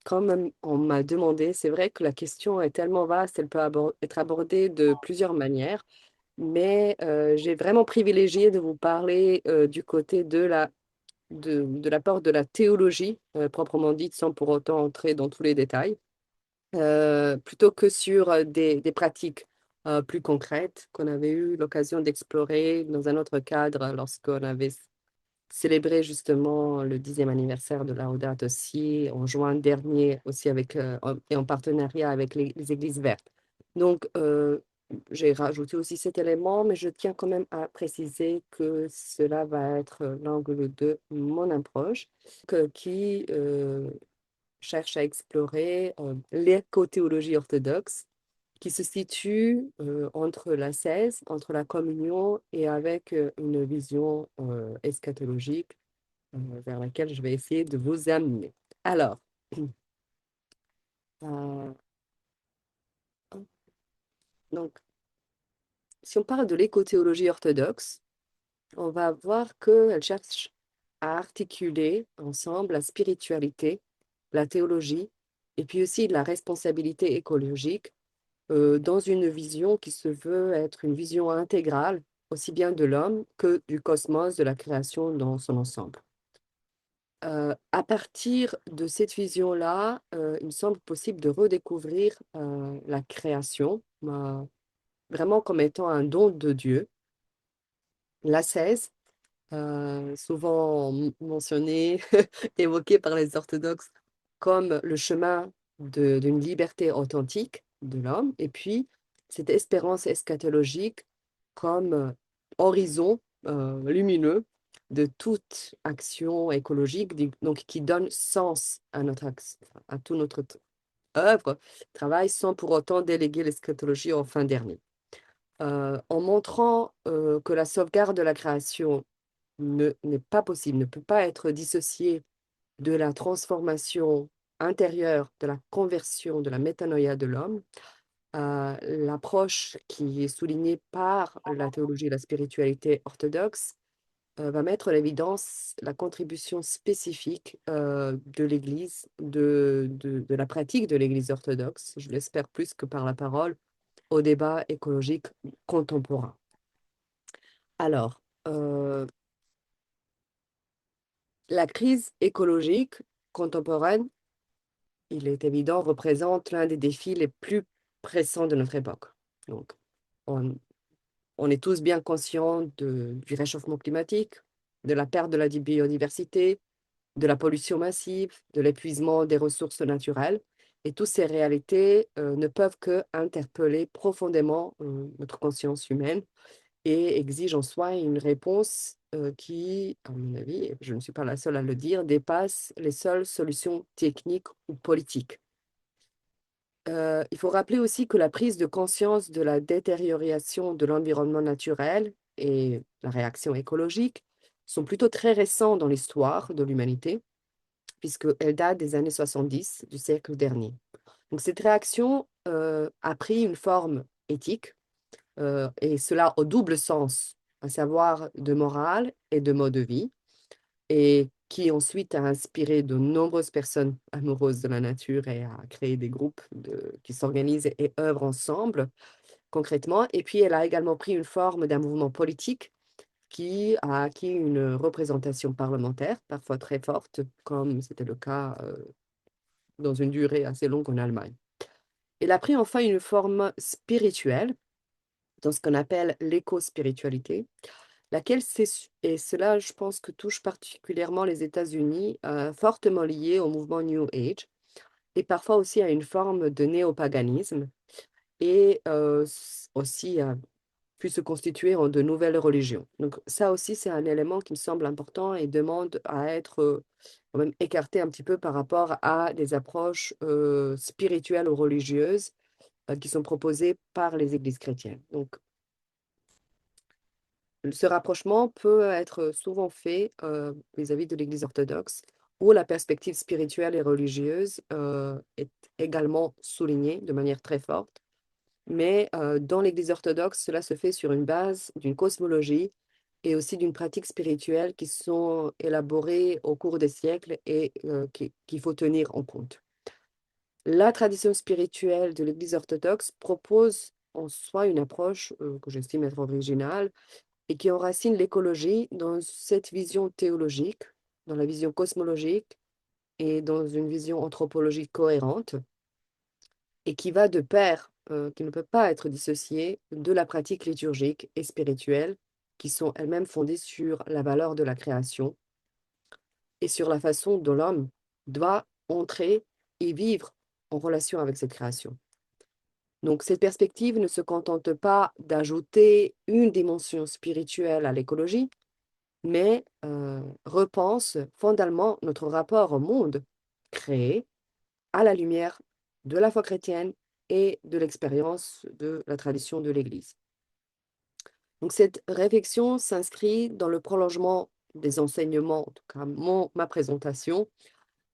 comme on m'a demandé, c'est vrai que la question est tellement vaste, elle peut être abordée de plusieurs manières, mais j'ai vraiment privilégié de vous parler du côté de l'apport de la théologie, proprement dite, sans pour autant entrer dans tous les détails, plutôt que sur des pratiques plus concrètes qu'on avait eu l'occasion d'explorer dans un autre cadre lorsqu'on avait célébré justement le 10e anniversaire de Laudato Si en juin dernier, aussi et en partenariat avec les Églises vertes. Donc, j'ai rajouté aussi cet élément, mais je tiens quand même à préciser que cela va être l'angle de mon approche, qui cherche à explorer l'éco-théologie orthodoxe, qui se situe entre l'ascèse, entre la communion et avec une vision eschatologique vers laquelle je vais essayer de vous amener. Alors, euh, donc, si on parle de l'éco-théologie orthodoxe, on va voir qu'elle cherche à articuler ensemble la spiritualité, la théologie, et puis aussi la responsabilité écologique dans une vision qui se veut être une vision intégrale, aussi bien de l'homme que du cosmos, de la création dans son ensemble. À partir de cette vision-là, il me semble possible de redécouvrir la création, vraiment comme étant un don de Dieu. L'ascèse, souvent mentionné, évoqué par les orthodoxes comme le chemin d'une liberté authentique de l'homme, et puis cette espérance eschatologique comme horizon lumineux de toute action écologique, donc qui donne sens à à tout notre œuvre, travail, sans pour autant déléguer l'eschatologie en fin dernier. En montrant que la sauvegarde de la création n'est pas possible, ne peut pas être dissociée de la transformation intérieure, de la conversion, de la métanoïa de l'homme, l'approche qui est soulignée par la théologie et la spiritualité orthodoxe va mettre en évidence la contribution spécifique de l'Église, de la pratique de l'Église orthodoxe, je l'espère plus que par la parole, au débat écologique contemporain. Alors, la crise écologique contemporaine, il est évident, représente l'un des défis les plus pressants de notre époque. Donc, on, on est tous bien conscients du réchauffement climatique, de la perte de la biodiversité, de la pollution massive, de l'épuisement des ressources naturelles. Et toutes ces réalités ne peuvent que interpeller profondément notre conscience humaine et exige en soi une réponse qui, à mon avis, et je ne suis pas la seule à le dire, dépasse les seules solutions techniques ou politiques. Il faut rappeler aussi que la prise de conscience de la détérioration de l'environnement naturel et la réaction écologique sont plutôt très récents dans l'histoire de l'humanité, puisqu'elles datent des années 70 du siècle dernier. Donc cette réaction a pris une forme éthique, et cela au double sens, à savoir de morale et de mode de vie, et qui ensuite a inspiré de nombreuses personnes amoureuses de la nature et a créé des groupes qui s'organisent et œuvrent ensemble concrètement. Et puis elle a également pris une forme d'un mouvement politique qui a acquis une représentation parlementaire, parfois très forte, comme c'était le cas dans une durée assez longue en Allemagne. Elle a pris enfin une forme spirituelle, dans ce qu'on appelle l'éco-spiritualité, laquelle, et cela, je pense que touche particulièrement les États-Unis, fortement liée au mouvement New Age, et parfois aussi à une forme de néopaganisme, et aussi a pu se constituer en de nouvelles religions. Donc ça aussi, c'est un élément qui me semble important et demande à être quand même écarté un petit peu par rapport à des approches spirituelles ou religieuses qui sont proposées par les églises chrétiennes. Donc, ce rapprochement peut être souvent fait vis-à-vis de l'Église orthodoxe, où la perspective spirituelle et religieuse est également soulignée de manière très forte. Mais dans l'Église orthodoxe, cela se fait sur une base d'une cosmologie et aussi d'une pratique spirituelle qui sont élaborées au cours des siècles et qu'il faut tenir en compte. la tradition spirituelle de l'Église orthodoxe propose en soi une approche que j'estime être originale et qui enracine l'écologie dans cette vision théologique, dans la vision cosmologique et dans une vision anthropologique cohérente et qui va de pair, qui ne peut pas être dissociée de la pratique liturgique et spirituelle qui sont elles-mêmes fondées sur la valeur de la création et sur la façon dont l'homme doit entrer et vivre en relation avec cette création. Donc, cette perspective ne se contente pas d'ajouter une dimension spirituelle à l'écologie, mais repense fondamentalement notre rapport au monde créé à la lumière de la foi chrétienne et de l'expérience de la tradition de l'Église. Donc, cette réflexion s'inscrit dans le prolongement des enseignements, en tout cas ma présentation,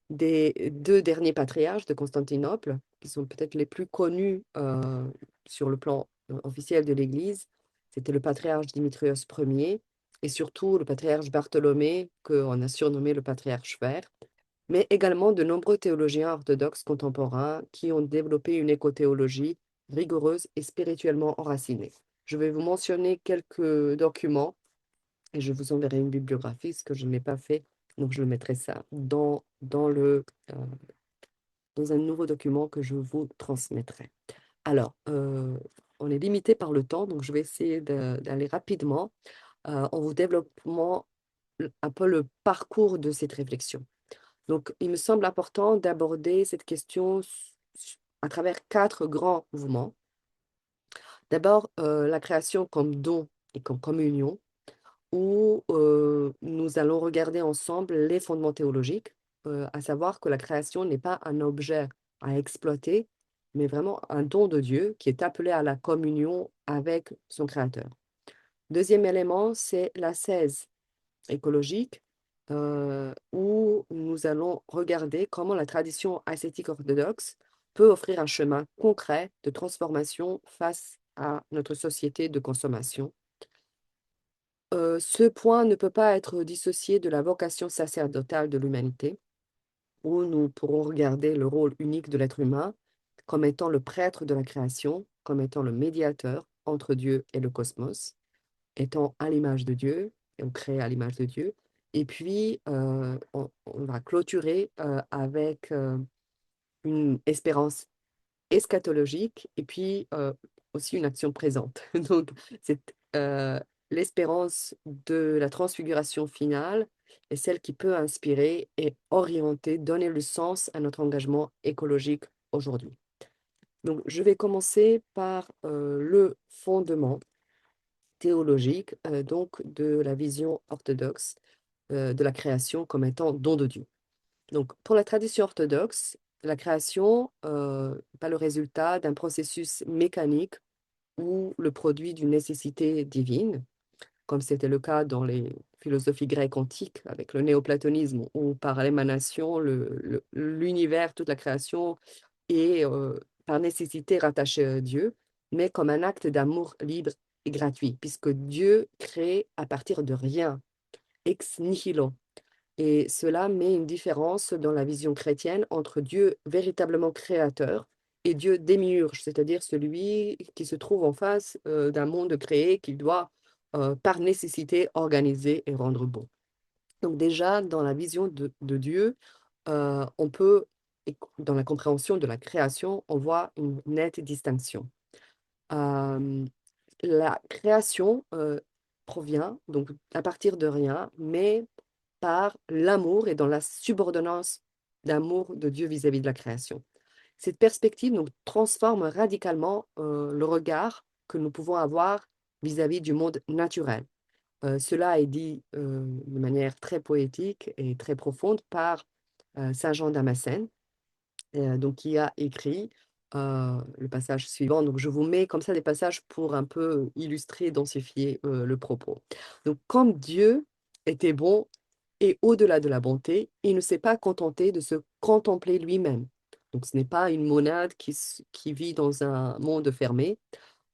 des deux derniers patriarches de Constantinople, qui sont peut-être les plus connus sur le plan officiel de l'Église. C'était le patriarche Dimitrios Ier et surtout le patriarche Bartholomée, qu'on a surnommé le patriarche vert, mais également de nombreux théologiens orthodoxes contemporains qui ont développé une écothéologie rigoureuse et spirituellement enracinée. Je vais vous mentionner quelques documents et je vous enverrai une bibliographie, ce que je n'ai pas fait. Donc, je le mettrai ça dans un nouveau document que je vous transmettrai. Alors, on est limité par le temps, donc je vais essayer d'aller rapidement en vous développant un peu le parcours de cette réflexion. Donc, il me semble important d'aborder cette question à travers quatre grands mouvements. D'abord, la création comme don et comme communion, où nous allons regarder ensemble les fondements théologiques, à savoir que la création n'est pas un objet à exploiter, mais vraiment un don de Dieu qui est appelé à la communion avec son Créateur. Deuxième élément, c'est l'ascèse écologique, où nous allons regarder comment la tradition ascétique orthodoxe peut offrir un chemin concret de transformation face à notre société de consommation. Ce point ne peut pas être dissocié de la vocation sacerdotale de l'humanité, où nous pourrons regarder le rôle unique de l'être humain comme étant le prêtre de la création, comme étant le médiateur entre Dieu et le cosmos, étant à l'image de Dieu, et on crée à l'image de Dieu. Et puis, on va clôturer avec une espérance eschatologique et puis aussi une action présente. Donc, c'est l'espérance de la transfiguration finale est celle qui peut inspirer et orienter, donner le sens à notre engagement écologique aujourd'hui. Donc, je vais commencer par le fondement théologique donc de la vision orthodoxe de la création comme étant don de Dieu. Donc, pour la tradition orthodoxe, la création n'est pas le résultat d'un processus mécanique ou le produit d'une nécessité divine, comme c'était le cas dans les philosophies grecques antiques avec le néoplatonisme, où par l'émanation, l'univers, toute la création est par nécessité rattaché à Dieu, mais comme un acte d'amour libre et gratuit, puisque Dieu crée à partir de rien, ex nihilo. Et cela met une différence dans la vision chrétienne entre Dieu véritablement créateur et Dieu démiurge, c'est-à-dire celui qui se trouve en face d'un monde créé qu'il doit, par nécessité, organiser et rendre bon. Donc déjà, dans la vision de Dieu, on peut, dans la compréhension de la création, on voit une nette distinction. Euh, la création provient donc à partir de rien, mais par l'amour et dans la subordonnance d'amour de Dieu vis-à-vis de la création. Cette perspective nous transforme radicalement le regard que nous pouvons avoir vis-à-vis du monde naturel. Cela est dit de manière très poétique et très profonde par Saint Jean Damascène, donc qui a écrit le passage suivant. Donc je vous mets comme ça des passages pour un peu illustrer, densifier le propos. Donc comme Dieu était bon et au-delà de la bonté, il ne s'est pas contenté de se contempler lui-même. Donc ce n'est pas une monade qui vit dans un monde fermé,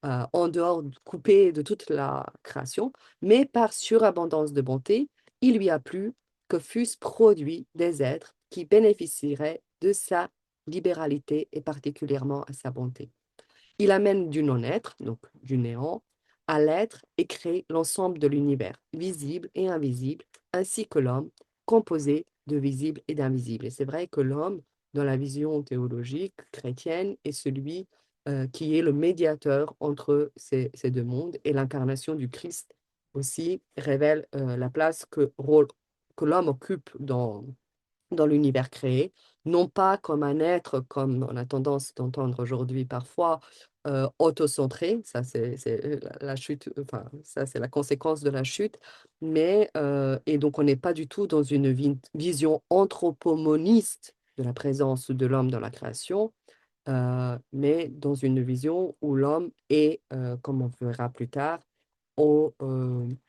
en dehors, coupé de toute la création, mais par surabondance de bonté, il lui a plu que fussent produits des êtres qui bénéficieraient de sa libéralité et particulièrement à sa bonté. Il amène du non-être, donc du néant, à l'être et crée l'ensemble de l'univers, visible et invisible, ainsi que l'homme, composé de visible et d'invisible. Et c'est vrai que l'homme, dans la vision théologique chrétienne, est celui qui est le médiateur entre ces deux mondes, et l'incarnation du Christ aussi révèle la place que l'homme occupe dans l'univers créé, non pas comme un être, comme on a tendance d'entendre aujourd'hui parfois, autocentré, ça c'est la chute, enfin ça c'est la conséquence de la chute, mais et donc on n'est pas du tout dans une vision anthropomoniste de la présence de l'homme dans la création, mais dans une vision où l'homme est, comme on verra plus tard, au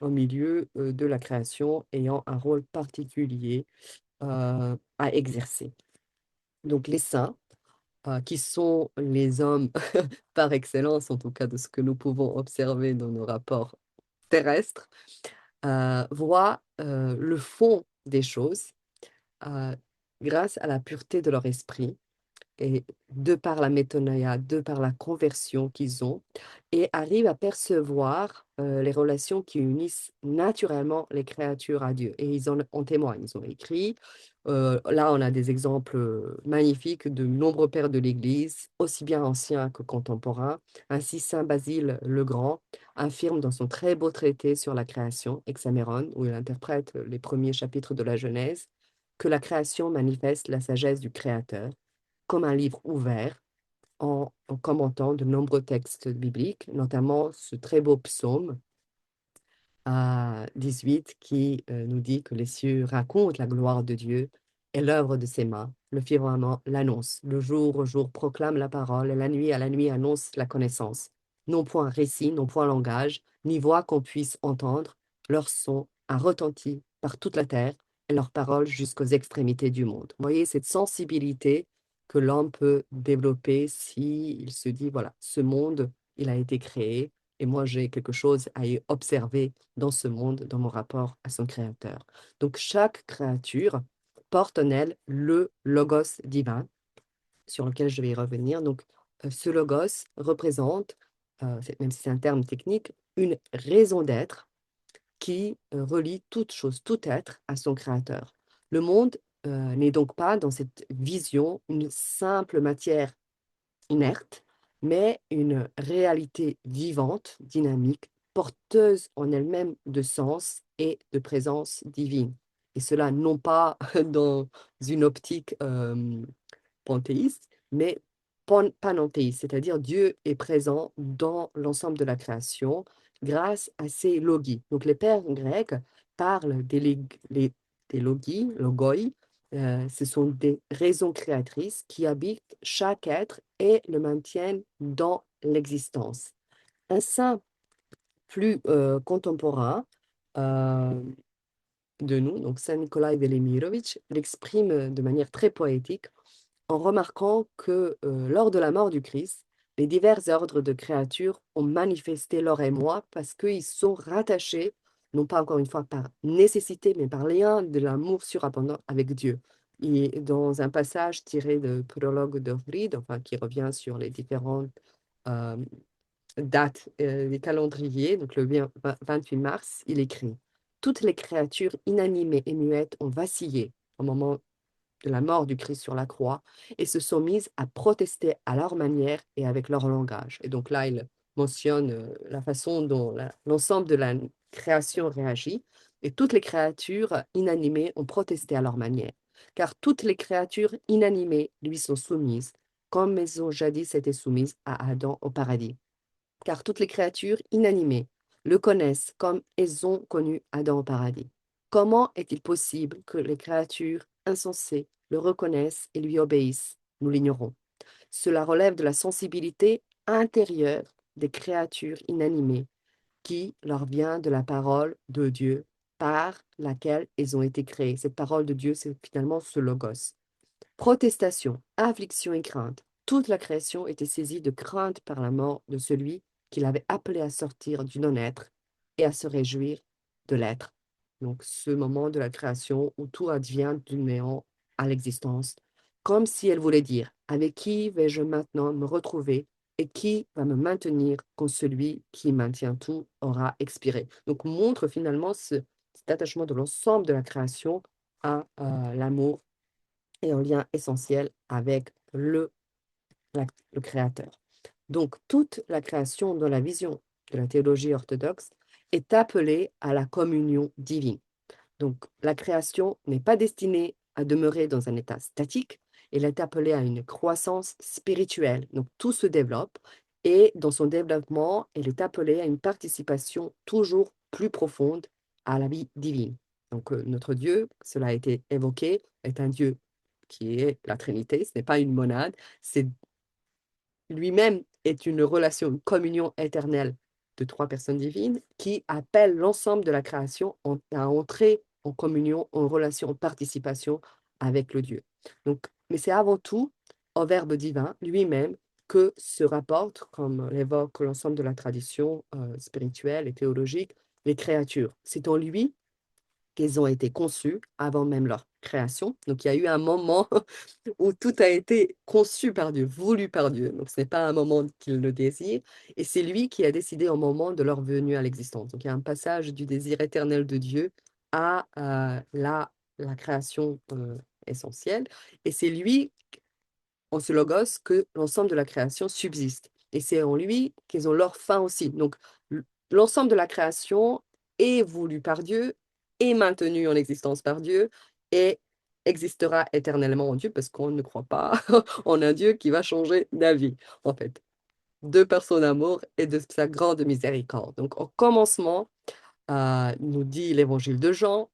milieu de la création, ayant un rôle particulier à exercer. Donc les saints, qui sont les hommes par excellence, en tout cas de ce que nous pouvons observer dans nos rapports terrestres, voient le fond des choses euh, grâce à la pureté de leur esprit et de par la métanoïa, de par la conversion qu'ils ont, et arrivent à percevoir les relations qui unissent naturellement les créatures à Dieu. Et ils en témoignent, ils ont écrit. Là, on a des exemples magnifiques de nombreux pères de l'Église, aussi bien anciens que contemporains. Ainsi, Saint Basile le Grand affirme dans son très beau traité sur la création, Hexaméron, où il interprète les premiers chapitres de la Genèse, que la création manifeste la sagesse du Créateur comme un livre ouvert en commentant de nombreux textes bibliques, notamment ce très beau psaume 18 qui nous dit que les cieux racontent la gloire de Dieu et l'œuvre de ses mains. Le firmament l'annonce. Le jour au jour proclame la parole et la nuit à la nuit annonce la connaissance. Non point récit, non point langage, ni voix qu'on puisse entendre. Leur son a retenti par toute la terre et leur parole jusqu'aux extrémités du monde. Vous voyez cette sensibilité que l'homme peut développer si il se dit, voilà, ce monde, il a été créé et moi j'ai quelque chose à y observer dans ce monde, dans mon rapport à son créateur. Donc chaque créature porte en elle le logos divin, sur lequel je vais y revenir. Donc ce logos représente, même si c'est un terme technique, une raison d'être qui relie toute chose, tout être à son créateur. Le monde n'est donc pas dans cette vision une simple matière inerte, mais une réalité vivante, dynamique, porteuse en elle-même de sens et de présence divine. Et cela non pas dans une optique panthéiste, mais panenthéiste, c'est-à-dire Dieu est présent dans l'ensemble de la création grâce à ses logis. Donc les pères grecs parlent des logis, logoi, ce sont des raisons créatrices qui habitent chaque être et le maintiennent dans l'existence. Un saint plus contemporain euh, de nous, donc Saint Nicolas Velimirovitch, l'exprime de manière très poétique en remarquant que lors de la mort du Christ, les divers ordres de créatures ont manifesté leur émoi parce qu'ils sont rattachés, non pas encore une fois par nécessité, mais par lien de l'amour surabondant avec Dieu. Et dans un passage tiré de prologue d'Ovid, enfin qui revient sur les différentes euh, dates des calendriers, donc le 28 mars, il écrit: Toutes les créatures inanimées et muettes ont vacillé au moment de la mort du Christ sur la croix et se sont mises à protester à leur manière et avec leur langage. Et donc là, il mentionne la façon dont l'ensemble de la création réagit, et toutes les créatures inanimées ont protesté à leur manière, car toutes les créatures inanimées lui sont soumises, comme elles ont jadis été soumises à Adam au paradis. Car toutes les créatures inanimées le connaissent comme elles ont connu Adam au paradis. Comment est-il possible que les créatures insensées le reconnaissent et lui obéissent? Nous l'ignorons. Cela relève de la sensibilité intérieure des créatures inanimées qui leur vient de la parole de Dieu par laquelle elles ont été créées. Cette parole de Dieu, c'est finalement ce logos. Protestation, affliction et crainte. Toute la création était saisie de crainte par la mort de celui qui l'avait appelé à sortir du non-être et à se réjouir de l'être. Donc, ce moment de la création où tout advient du néant à l'existence, comme si elle voulait dire, avec qui vais-je maintenant me retrouver et qui va me maintenir quand celui qui maintient tout aura expiré. Donc montre finalement cet attachement de l'ensemble de la création à l'amour et un lien essentiel avec le Créateur. Donc, toute la création dans la vision de la théologie orthodoxe est appelée à la communion divine. Donc, la création n'est pas destinée à demeurer dans un état statique, elle est appelée à une croissance spirituelle. Donc, tout se développe et dans son développement, elle est appelée à une participation toujours plus profonde à la vie divine. Donc, notre Dieu, cela a été évoqué, est un Dieu qui est la Trinité, ce n'est pas une monade, c'est lui-même est une relation, une communion éternelle de trois personnes divines qui appelle l'ensemble de la création à entrer en communion, en relation, en participation avec le Dieu. Donc, mais c'est avant tout au Verbe divin lui-même que se rapporte, comme l'évoque l'ensemble de la tradition spirituelle et théologique, les créatures. C'est en lui qu'elles ont été conçues avant même leur création. Donc, il y a eu un moment où tout a été conçu par Dieu, voulu par Dieu. Donc, ce n'est pas un moment qu'il le désire, et c'est lui qui a décidé au moment de leur venue à l'existence. Donc, il y a un passage du désir éternel de Dieu à la création essentielle, et c'est lui, en ce logos, que l'ensemble de la création subsiste. Et c'est en lui qu'ils ont leur fin aussi. Donc, l'ensemble de la création est voulu par Dieu, est maintenu en existence par Dieu, et existera éternellement en Dieu parce qu'on ne croit pas en un Dieu qui va changer d'avis, en fait, de par son amour et de sa grande miséricorde. Donc, au commencement, nous dit l'évangile de Jean,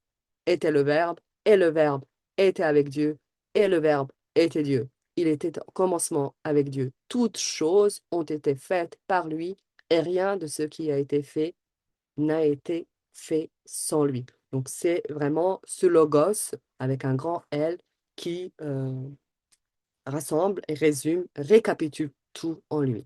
était le Verbe, et le Verbe était avec Dieu, et le Verbe était Dieu. Il était au commencement avec Dieu. Toutes choses ont été faites par lui, et rien de ce qui a été fait n'a été fait sans lui. Donc c'est vraiment ce logos avec un grand L qui rassemble et résume, récapitule tout en lui.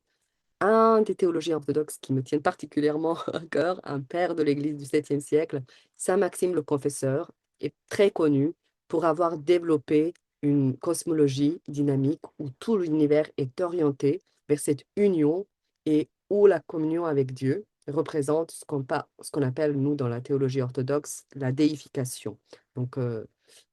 Un des théologiens orthodoxes qui me tiennent particulièrement à cœur, un père de l'Église du 7e siècle, Saint Maxime le Confesseur, est très connu pour avoir développé une cosmologie dynamique où tout l'univers est orienté vers cette union et où la communion avec Dieu représente ce qu'on appelle, nous, dans la théologie orthodoxe, la déification. Donc,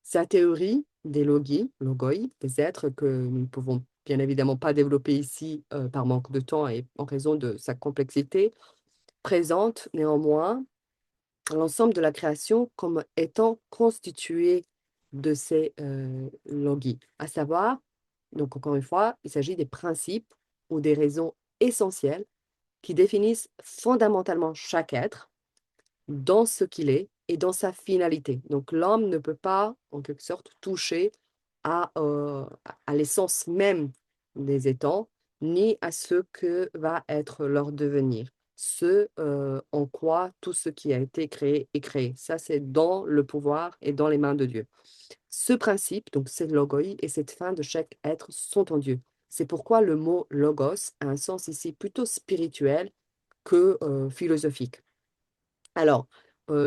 sa théorie des logoi, des êtres que nous ne pouvons bien évidemment pas développé ici par manque de temps et en raison de sa complexité, présente néanmoins l'ensemble de la création comme étant constitué de ces logis, à savoir, donc encore une fois, il s'agit des principes ou des raisons essentielles qui définissent fondamentalement chaque être dans ce qu'il est et dans sa finalité. Donc l'homme ne peut pas, en quelque sorte, toucher à l'essence même des étangs, ni à ce que va être leur devenir. Ce en quoi tout ce qui a été créé est créé. Ça, c'est dans le pouvoir et dans les mains de Dieu. Ce principe, donc cette logoi et cette fin de chaque être sont en Dieu. C'est pourquoi le mot logos a un sens ici plutôt spirituel que philosophique. Alors,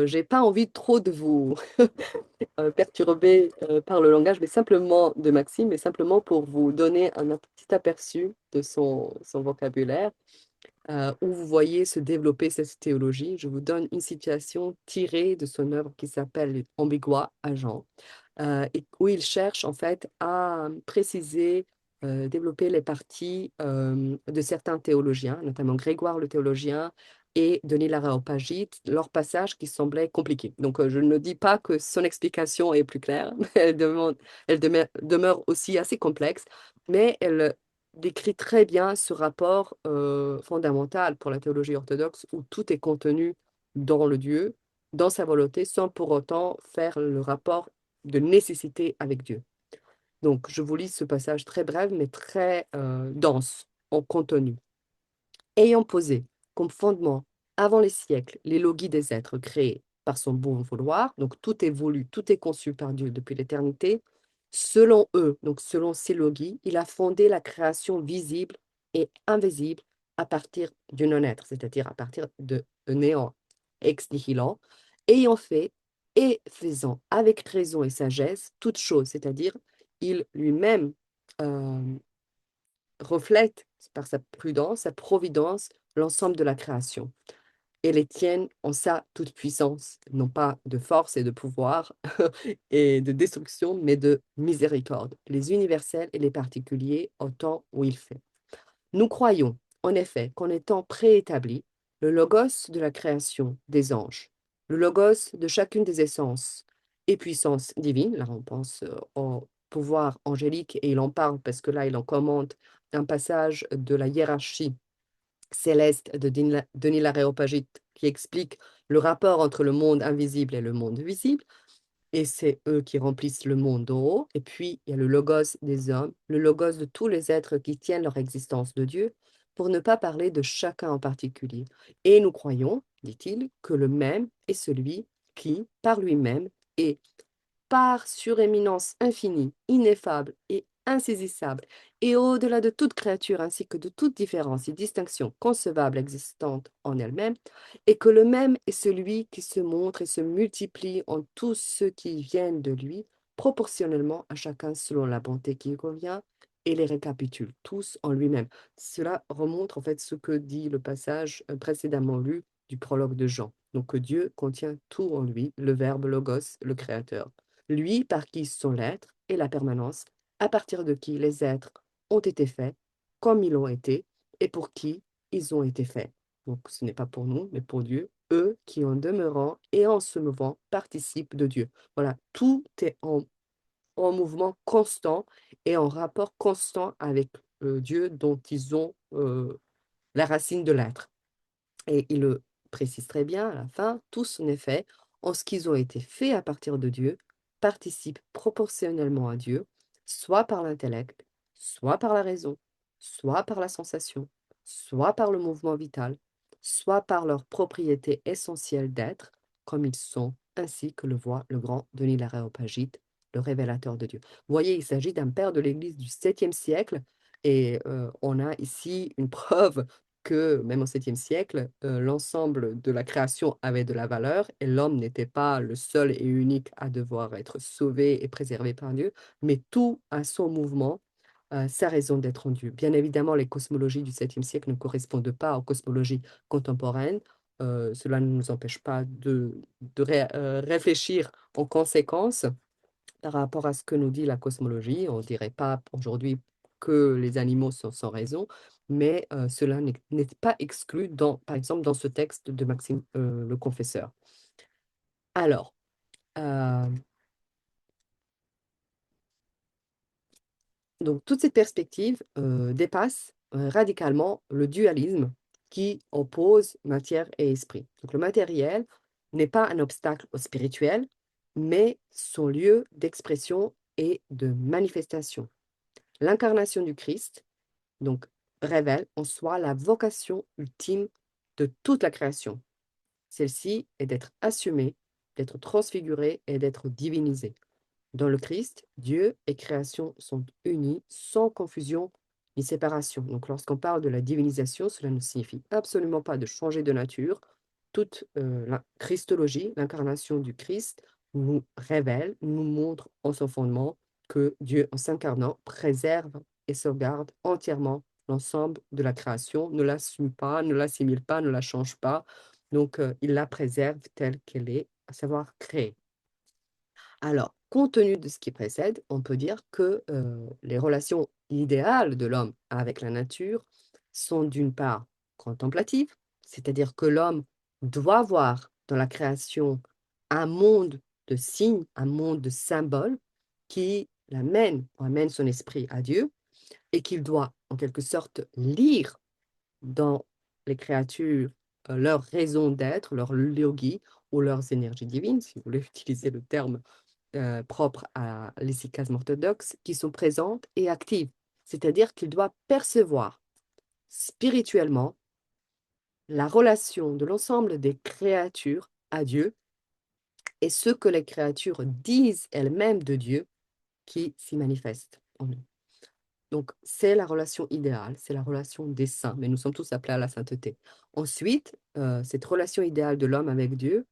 j'ai pas envie trop de vous perturber par le langage, mais simplement de Maxime, mais simplement pour vous donner un petit aperçu de son vocabulaire, où vous voyez se développer cette théologie. Je vous donne une citation tirée de son œuvre qui s'appelle Ambigua à Jean, et où il cherche en fait à préciser, développer les parties de certains théologiens, notamment Grégoire le théologien et Denis l'Aréopagite, leur passage qui semblait compliqué. Donc je ne dis pas que son explication est plus claire, mais elle demeure aussi assez complexe, mais elle décrit très bien ce rapport fondamental pour la théologie orthodoxe où tout est contenu dans le Dieu, dans sa volonté, sans pour autant faire le rapport de nécessité avec Dieu. Donc, je vous lis ce passage très bref, mais très dense en contenu. Ayant posé comme fondement, avant les siècles, les logis des êtres créés par son bon vouloir, donc tout est voulu, tout est conçu par Dieu depuis l'éternité, selon eux, donc selon ces logis, il a fondé la création visible et invisible à partir du non-être, c'est-à-dire à partir de néant, ex nihilo, ayant fait et faisant avec raison et sagesse toutes choses, c'est-à-dire il lui-même euh, reflète par sa prudence, sa providence, l'ensemble de la création. Et les tiennent en sa toute-puissance, non pas de force et de pouvoir et de destruction, mais de miséricorde, les universels et les particuliers au temps où il fait. Nous croyons, en effet, qu'en étant préétabli, le logos de la création des anges, le logos de chacune des essences et puissances divines, là on pense au pouvoir angélique et il en parle parce que là il en commente un passage de la hiérarchie céleste de Denis l'Aréopagite qui explique le rapport entre le monde invisible et le monde visible, et c'est eux qui remplissent le monde d'en haut. Et puis, il y a le logos des hommes, le logos de tous les êtres qui tiennent leur existence de Dieu, pour ne pas parler de chacun en particulier. Et nous croyons, dit-il, que le même est celui qui, par lui-même, est par suréminence infinie, ineffable et insaisissable, et au-delà de toute créature ainsi que de toute différence et distinction concevable existante en elle-même, et que le même est celui qui se montre et se multiplie en tous ceux qui viennent de lui, proportionnellement à chacun selon la bonté qui lui convient, et les récapitule tous en lui-même. Cela remonte en fait ce que dit le passage précédemment lu du prologue de Jean. Donc que Dieu contient tout en lui, le Verbe Logos, le Créateur. Lui par qui sont l'être et la permanence, à partir de qui les êtres ont été faits, comme ils l'ont été, et pour qui ils ont été faits. Donc ce n'est pas pour nous, mais pour Dieu, eux qui en demeurant et en se mouvant participent de Dieu. Voilà, tout est en mouvement constant et en rapport constant avec Dieu dont ils ont la racine de l'être. Et il le précise très bien à la fin, tous en effet, en ce qu'ils ont été faits à partir de Dieu, participent proportionnellement à Dieu, soit par l'intellect, soit par la raison, soit par la sensation, soit par le mouvement vital, soit par leur propriété essentielle d'être, comme ils sont, ainsi que le voit le grand Denis l'Aréopagite, le révélateur de Dieu. Vous voyez, il s'agit d'un père de l'Église du 7e siècle, et on a ici une preuve que même au 7e siècle, l'ensemble de la création avait de la valeur et l'homme n'était pas le seul et unique à devoir être sauvé et préservé par Dieu, mais tout a son mouvement, sa raison d'être en Dieu. Bien évidemment, les cosmologies du 7e siècle ne correspondent pas aux cosmologies contemporaines. Cela ne nous empêche pas de réfléchir en conséquence par rapport à ce que nous dit la cosmologie. On ne dirait pas aujourd'hui que les animaux sont sans raison, mais cela n'est pas exclu, par exemple, dans ce texte de Maxime le Confesseur. Alors, euh, donc toute cette perspective dépasse radicalement le dualisme qui oppose matière et esprit. Donc le matériel n'est pas un obstacle au spirituel, mais son lieu d'expression et de manifestation. L'incarnation du Christ, donc, révèle en soi la vocation ultime de toute la création. Celle-ci est d'être assumée, d'être transfigurée et d'être divinisée. Dans le Christ, Dieu et création sont unis sans confusion ni séparation. Donc, lorsqu'on parle de la divinisation, cela ne signifie absolument pas de changer de nature. Toute la Christologie, l'incarnation du Christ, nous révèle, nous montre en son fondement que Dieu, en s'incarnant, préserve et sauvegarde entièrement l'ensemble de la création, ne l'assume pas, ne l'assimile pas, ne la change pas. Donc, il la préserve telle qu'elle est, à savoir créée. Alors, compte tenu de ce qui précède, on peut dire que les relations idéales de l'homme avec la nature sont d'une part contemplatives, c'est-à-dire que l'homme doit voir dans la création un monde de signes, un monde de symboles qui amène son esprit à Dieu et qu'il doit en quelque sorte lire dans les créatures leur raison d'être, leur logi ou leurs énergies divines, si vous voulez utiliser le terme propres à l'hesychasme orthodoxe qui sont présentes et actives. C'est-à-dire qu'il doit percevoir spirituellement la relation de l'ensemble des créatures à Dieu et ce que les créatures disent elles-mêmes de Dieu qui s'y manifeste en nous. Donc, c'est la relation idéale, c'est la relation des saints, mais nous sommes tous appelés à la sainteté. Ensuite, cette relation idéale de l'homme avec Dieu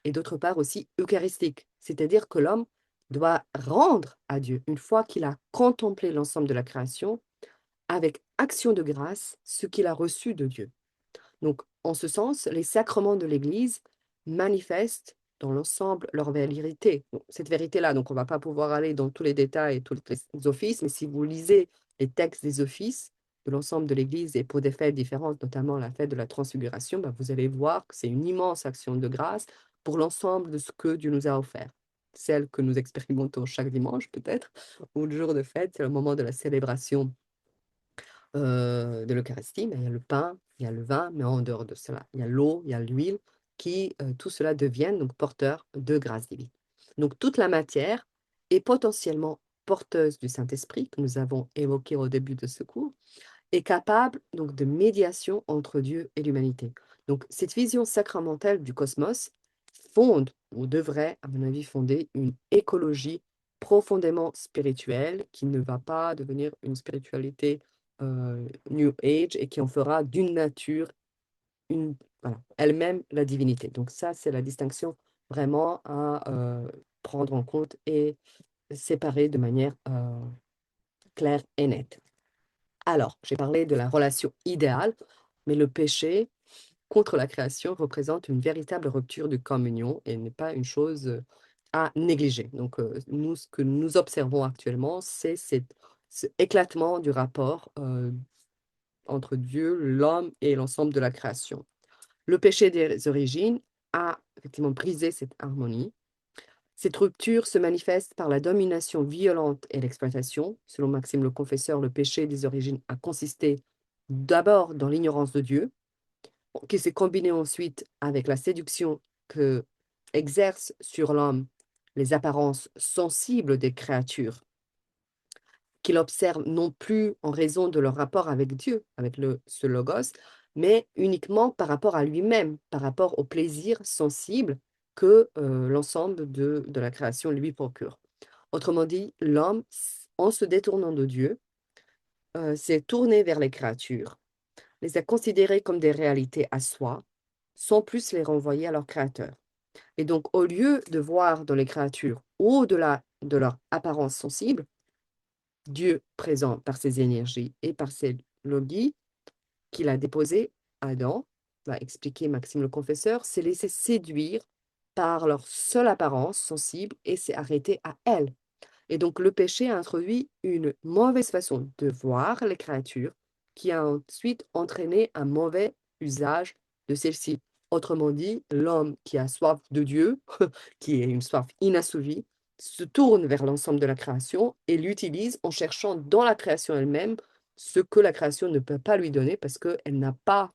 est d'autre part aussi eucharistique, c'est-à-dire que l'homme doit rendre à Dieu, une fois qu'il a contemplé l'ensemble de la création, avec action de grâce, ce qu'il a reçu de Dieu. Donc, en ce sens, les sacrements de l'Église manifestent dans l'ensemble leur vérité. Donc, cette vérité-là, donc on ne va pas pouvoir aller dans tous les détails et tous les offices, mais si vous lisez les textes des offices de l'ensemble de l'Église et pour des fêtes différentes, notamment la fête de la Transfiguration, ben, vous allez voir que c'est une immense action de grâce pour l'ensemble de ce que Dieu nous a offert. Celle que nous expérimentons chaque dimanche, peut-être, ou le jour de fête, c'est le moment de la célébration de l'Eucharistie, ben, il y a le pain, il y a le vin, mais en dehors de cela, il y a l'eau, il y a l'huile, qui, tout cela deviennent donc porteurs de grâce divine. Donc toute la matière est potentiellement porteuse du Saint-Esprit, que nous avons évoqué au début de ce cours, est capable donc de médiation entre Dieu et l'humanité. Donc cette vision sacramentelle du cosmos fonde, ou devrait, à mon avis, fonder une écologie profondément spirituelle qui ne va pas devenir une spiritualité New Age et qui en fera d'une nature une, voilà, elle-même la divinité. Donc ça, c'est la distinction vraiment à prendre en compte et séparer de manière claire et nette. Alors, j'ai parlé de la relation idéale, mais le péché contre la création représente une véritable rupture de communion et n'est pas une chose à négliger. Donc, nous, ce que nous observons actuellement, c'est ce éclatement du rapport entre Dieu, l'homme et l'ensemble de la création. Le péché des origines a effectivement brisé cette harmonie. Cette rupture se manifeste par la domination violente et l'exploitation. Selon Maxime le Confesseur, le péché des origines a consisté d'abord dans l'ignorance de Dieu, qui s'est combinée ensuite avec la séduction que exercent sur l'homme les apparences sensibles des créatures, qu'il observe non plus en raison de leur rapport avec Dieu, avec ce logos, mais uniquement par rapport à lui-même, par rapport au plaisir sensible que l'ensemble de la création lui procure. Autrement dit, l'homme, en se détournant de Dieu, s'est tourné vers les créatures, les a considérées comme des réalités à soi, sans plus les renvoyer à leur créateur. Et donc, au lieu de voir dans les créatures, au-delà de leur apparence sensible, Dieu présent par ses énergies et par ses logis qu'il a déposés, Adam, va expliquer Maxime le Confesseur, s'est laissé séduire par leur seule apparence sensible et s'est arrêté à elle. Et donc le péché a introduit une mauvaise façon de voir les créatures qui a ensuite entraîné un mauvais usage de celles-ci. Autrement dit, l'homme qui a soif de Dieu, qui est une soif inassouvie, se tourne vers l'ensemble de la création et l'utilise en cherchant dans la création elle-même ce que la création ne peut pas lui donner parce qu'elle n'a pas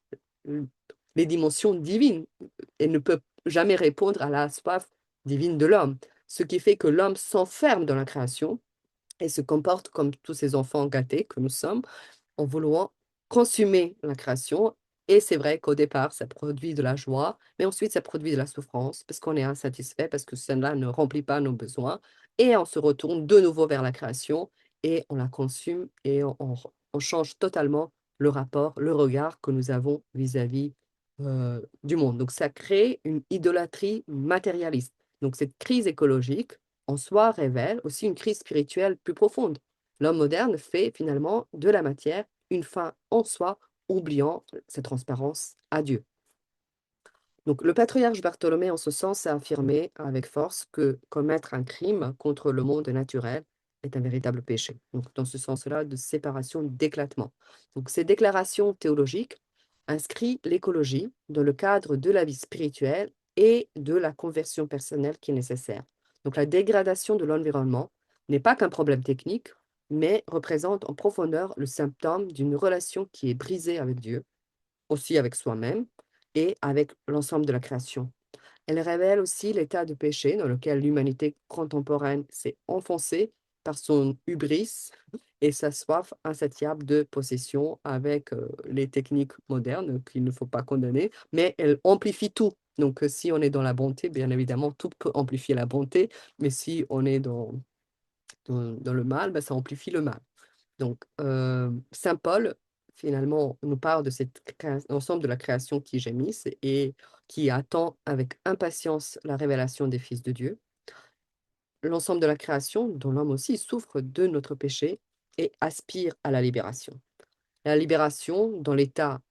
les dimensions divines. Elle ne peut jamais répondre à la soif divine de l'homme. Ce qui fait que l'homme s'enferme dans la création et se comporte comme tous ces enfants gâtés que nous sommes, en voulant consommer la création. Et c'est vrai qu'au départ, ça produit de la joie, mais ensuite, ça produit de la souffrance parce qu'on est insatisfait, parce que cela ne remplit pas nos besoins. Et on se retourne de nouveau vers la création et on la consomme et on change totalement le rapport, le regard que nous avons vis-à-vis du monde. Donc, ça crée une idolâtrie matérialiste. Donc, cette crise écologique, en soi, révèle aussi une crise spirituelle plus profonde. L'homme moderne fait finalement de la matière une fin en soi, oubliant sa transparence à Dieu. Donc, le patriarche Bartholomée, en ce sens, a affirmé avec force que commettre un crime contre le monde naturel est un véritable péché. Donc, dans ce sens-là, de séparation, d'éclatement. Donc, ces déclarations théologiques inscrivent l'écologie dans le cadre de la vie spirituelle et de la conversion personnelle qui est nécessaire. Donc, la dégradation de l'environnement n'est pas qu'un problème technique, mais représente en profondeur le symptôme d'une relation qui est brisée avec Dieu, aussi avec soi-même et avec l'ensemble de la création. Elle révèle aussi l'état de péché dans lequel l'humanité contemporaine s'est enfoncée par son hubris et sa soif insatiable de possession avec les techniques modernes qu'il ne faut pas condamner, mais elle amplifie tout. Donc, si on est dans la bonté, bien évidemment, tout peut amplifier la bonté, mais si on est dans le mal, ben, ça amplifie le mal. Donc, saint Paul, finalement, nous parle de cet ensemble de la création qui gémisse et qui attend avec impatience la révélation des fils de Dieu. l'ensemble de la création, dont l'homme aussi souffre de notre péché et aspire à la libération. La libération dans l'état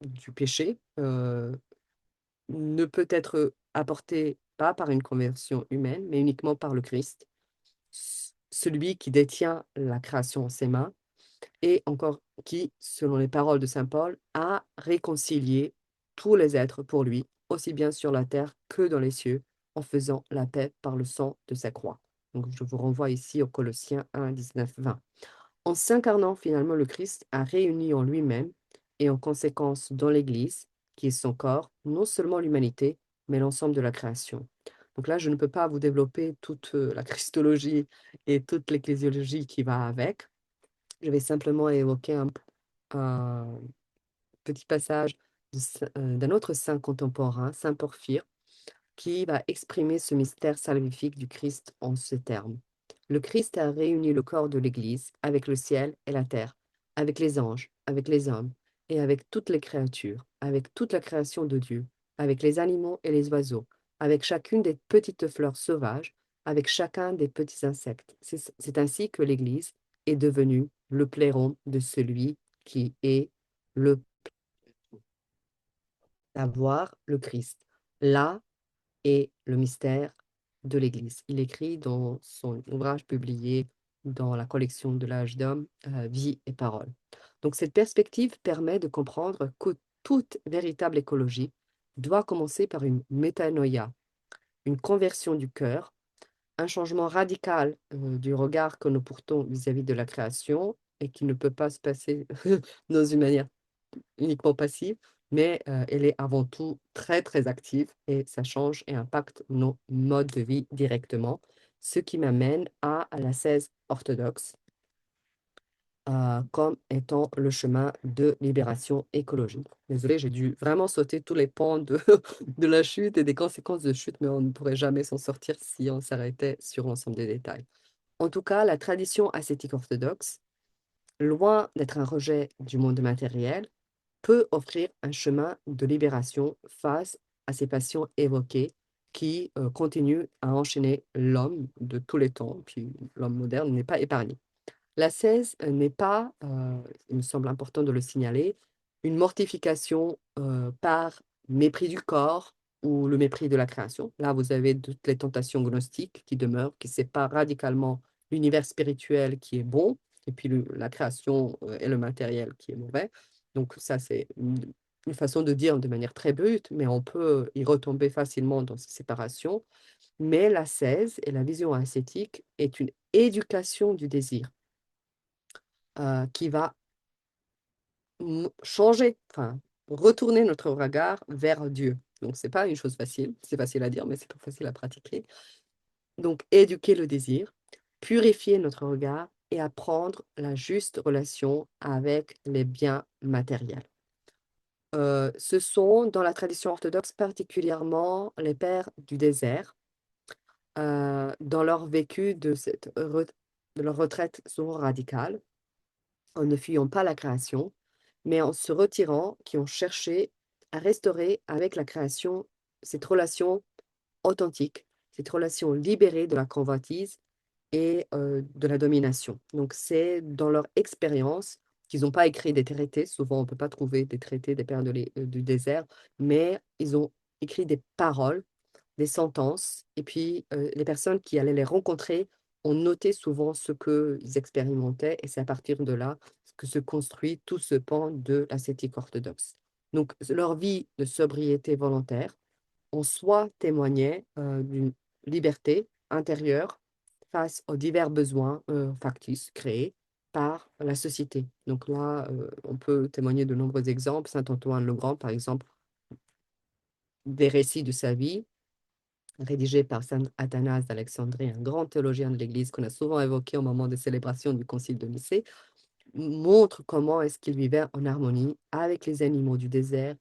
du péché ne peut être apportée pas par une conversion humaine, mais uniquement par le Christ, celui qui détient la création en ses mains et encore qui, selon les paroles de saint Paul, a réconcilié tous les êtres pour lui, aussi bien sur la terre que dans les cieux, en faisant la paix par le sang de sa croix. Donc je vous renvoie ici aux Colossiens 1, 19, 20. En s'incarnant finalement, le Christ a réuni en lui-même et en conséquence dans l'Église, qui est son corps, non seulement l'humanité, mais l'ensemble de la création. Donc là, je ne peux pas vous développer toute la christologie et toute l'ecclésiologie qui va avec. Je vais simplement évoquer un petit passage d'un autre saint contemporain, saint Porphyre, qui va exprimer ce mystère salvifique du Christ en ces termes. Le Christ a réuni le corps de l'Église avec le ciel et la terre, avec les anges, avec les hommes et avec toutes les créatures, avec toute la création de Dieu, avec les animaux et les oiseaux, avec chacune des petites fleurs sauvages, avec chacun des petits insectes. C'est ainsi que l'Église est devenue le pléron de celui qui est le savoir, le Christ. Là et le mystère de l'Église. Il écrit dans son ouvrage publié dans la collection de l'âge d'homme, Vie et parole. Donc cette perspective permet de comprendre que toute véritable écologie doit commencer par une métanoïa, une conversion du cœur, un changement radical du regard que nous portons vis-à-vis de la création et qui ne peut pas se passer dans une manière uniquement passive, mais elle est avant tout très, très active et ça change et impacte nos modes de vie directement, ce qui m'amène à l'ascèse orthodoxe comme étant le chemin de libération écologique. Désolée, j'ai dû vraiment sauter tous les pans de, de la chute et des conséquences de chute, mais on ne pourrait jamais s'en sortir si on s'arrêtait sur l'ensemble des détails. En tout cas, la tradition ascétique orthodoxe, loin d'être un rejet du monde matériel, peut offrir un chemin de libération face à ces passions évoquées qui continuent à enchaîner l'homme de tous les temps, puis l'homme moderne n'est pas épargné. L'ascèse n'est pas, il me semble important de le signaler, une mortification par mépris du corps ou le mépris de la création. Là, vous avez toutes les tentations gnostiques qui demeurent, qui séparent radicalement l'univers spirituel qui est bon et puis la création et le matériel qui est mauvais. Donc ça, c'est une façon de dire de manière très brute, mais on peut y retomber facilement dans ces séparations. Mais l'ascèse et la vision ascétique est une éducation du désir qui va changer, enfin, retourner notre regard vers Dieu. Donc, c'est pas une chose facile. C'est facile à dire, mais c'est pas facile à pratiquer. Donc, éduquer le désir, purifier notre regard et apprendre la juste relation avec les biens matériels. Ce sont, dans la tradition orthodoxe, particulièrement les pères du désert, dans leur vécu de leur retraite souvent radicale, en ne fuyant pas la création, mais en se retirant, qui ont cherché à restaurer avec la création cette relation authentique, cette relation libérée de la convoitise et de la domination. Donc c'est dans leur expérience qu'ils n'ont pas écrit des traités, souvent on ne peut pas trouver des traités des pères du désert, mais ils ont écrit des paroles, des sentences, et puis les personnes qui allaient les rencontrer ont noté souvent ce qu'ils expérimentaient, et c'est à partir de là que se construit tout ce pan de l'ascétique orthodoxe. Donc leur vie de sobriété volontaire en soi témoignait d'une liberté intérieure face aux divers besoins factices créés par la société. Donc là, on peut témoigner de nombreux exemples. Saint Antoine le Grand, par exemple, des récits de sa vie, rédigés par Saint Athanase d'Alexandrie, un grand théologien de l'Église qu'on a souvent évoqué au moment des célébrations du Concile de Nicée, montre comment est-ce qu'il vivait en harmonie avec les animaux du désert,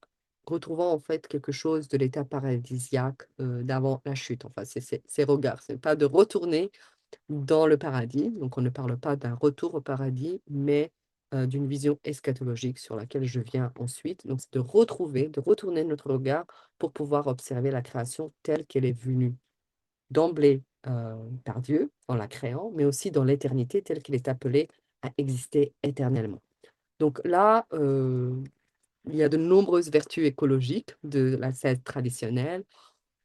retrouvant en fait quelque chose de l'état paradisiaque d'avant la chute. Enfin, c'est ses regards. Ce n'est pas de retourner dans le paradis, donc on ne parle pas d'un retour au paradis, mais d'une vision eschatologique sur laquelle je viens ensuite. Donc, c'est de retrouver, de retourner notre regard pour pouvoir observer la création telle qu'elle est venue d'emblée par Dieu en la créant, mais aussi dans l'éternité telle qu'il est appelé à exister éternellement. Donc là, il y a de nombreuses vertus écologiques de l'ascèse traditionnelle.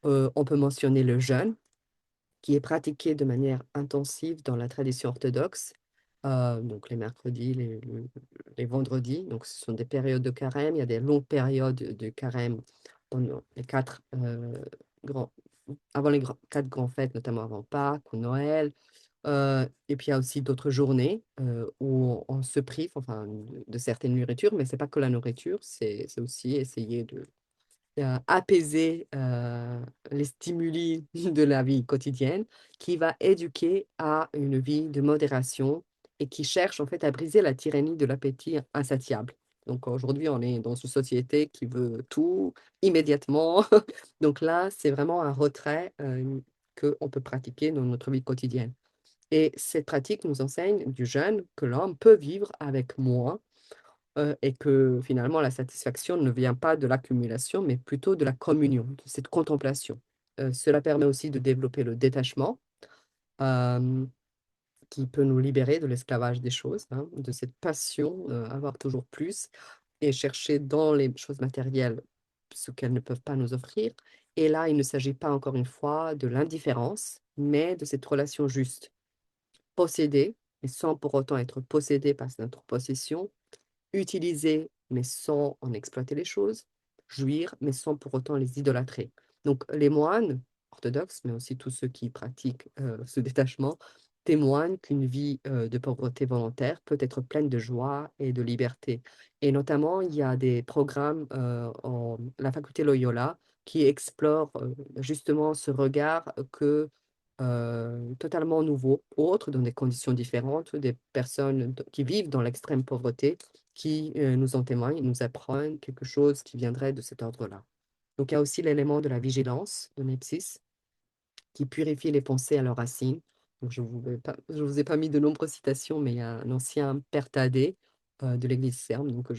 On peut mentionner le jeûne, qui est pratiqué de manière intensive dans la tradition orthodoxe, donc les mercredis, les vendredis. Donc ce sont des périodes de carême. Il y a des longues périodes de carême pendant les grands, avant les quatre grandes fêtes, notamment avant Pâques ou Noël. Et puis il y a aussi d'autres journées où on se prive enfin, de certaines nourritures, mais c'est pas que la nourriture, c'est aussi essayer de apaiser les stimuli de la vie quotidienne, qui va éduquer à une vie de modération et qui cherche en fait à briser la tyrannie de l'appétit insatiable. Donc aujourd'hui, on est dans une société qui veut tout immédiatement. Donc là, c'est vraiment un retrait qu'on peut pratiquer dans notre vie quotidienne. Et cette pratique nous enseigne du jeûne que l'homme peut vivre avec moins et que finalement la satisfaction ne vient pas de l'accumulation, mais plutôt de la communion, de cette contemplation. Cela permet aussi de développer le détachement, hem, qui peut nous libérer de l'esclavage des choses, hein, de cette passion, avoir toujours plus et chercher dans les choses matérielles ce qu'elles ne peuvent pas nous offrir. Et là, il ne s'agit pas encore une fois de l'indifférence, mais de cette relation juste. Posséder, mais sans pour autant être possédé par notre possession, utiliser, mais sans en exploiter les choses, jouir, mais sans pour autant les idolâtrer. Donc les moines orthodoxes, mais aussi tous ceux qui pratiquent ce détachement, témoignent qu'une vie de pauvreté volontaire peut être pleine de joie et de liberté. Et notamment, il y a des programmes en la faculté Loyola qui explorent justement ce regard que totalement nouveau, autre, dans des conditions différentes, des personnes qui vivent dans l'extrême pauvreté, qui nous en témoignent, nous apprennent quelque chose qui viendrait de cet ordre-là. Donc il y a aussi l'élément de la vigilance, de Nepsis, qui purifie les pensées à leurs racines. Donc, je vous ai pas mis de nombreuses citations, mais il y a un ancien père Thaddée de l'église serbe, donc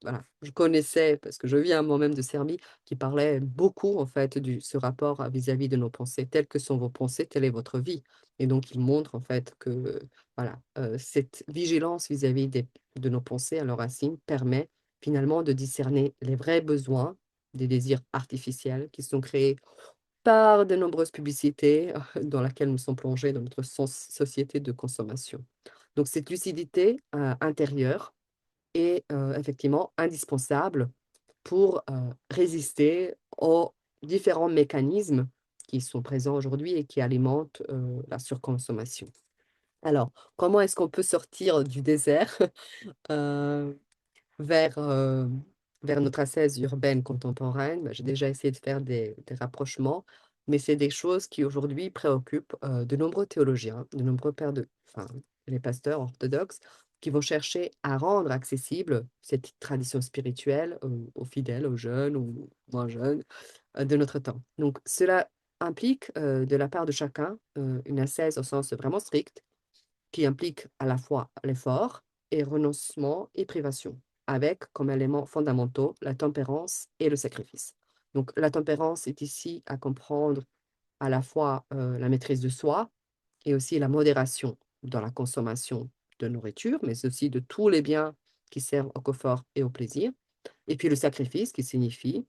voilà, je connaissais, parce que je viens moi-même de Serbie, qui parlait beaucoup en fait de ce rapport vis-à-vis de nos pensées. Telles que sont vos pensées, telle est votre vie. Et donc il montre en fait que voilà, cette vigilance vis-à-vis de nos pensées à leurs racines permet finalement de discerner les vrais besoins des désirs artificiels qui sont créés par de nombreuses publicités dans laquelle nous sommes plongés dans notre société de consommation. Donc cette lucidité intérieure est effectivement indispensable pour résister aux différents mécanismes qui sont présents aujourd'hui et qui alimentent la surconsommation. Alors, comment est-ce qu'on peut sortir du désert vers, vers notre ascèse urbaine contemporaine? Bah, j'ai déjà essayé de faire des rapprochements, mais c'est des choses qui aujourd'hui préoccupent de nombreux théologiens, de nombreux pères enfin, les pasteurs orthodoxes, qui vont chercher à rendre accessible cette tradition spirituelle aux fidèles, aux jeunes ou moins jeunes de notre temps. Donc, cela implique de la part de chacun une ascèse au sens vraiment strict, qui implique à la fois l'effort et renoncement et privation, avec comme éléments fondamentaux la tempérance et le sacrifice. Donc la tempérance est ici à comprendre à la fois la maîtrise de soi et aussi la modération dans la consommation de nourriture, mais aussi de tous les biens qui servent au confort et au plaisir. Et puis le sacrifice qui signifie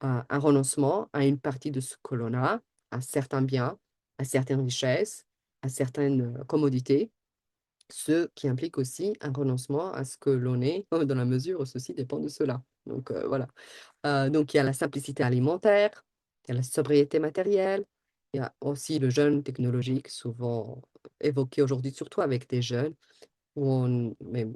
un renoncement à une partie de ce que l'on a, à certains biens, à certaines richesses, à certaines commodités, ce qui implique aussi un renoncement à ce que l'on est, dans la mesure où ceci dépend de cela. Donc voilà. Donc il y a la simplicité alimentaire, il y a la sobriété matérielle, il y a aussi le jeûne technologique, souvent évoqué aujourd'hui, surtout avec des jeunes, où mais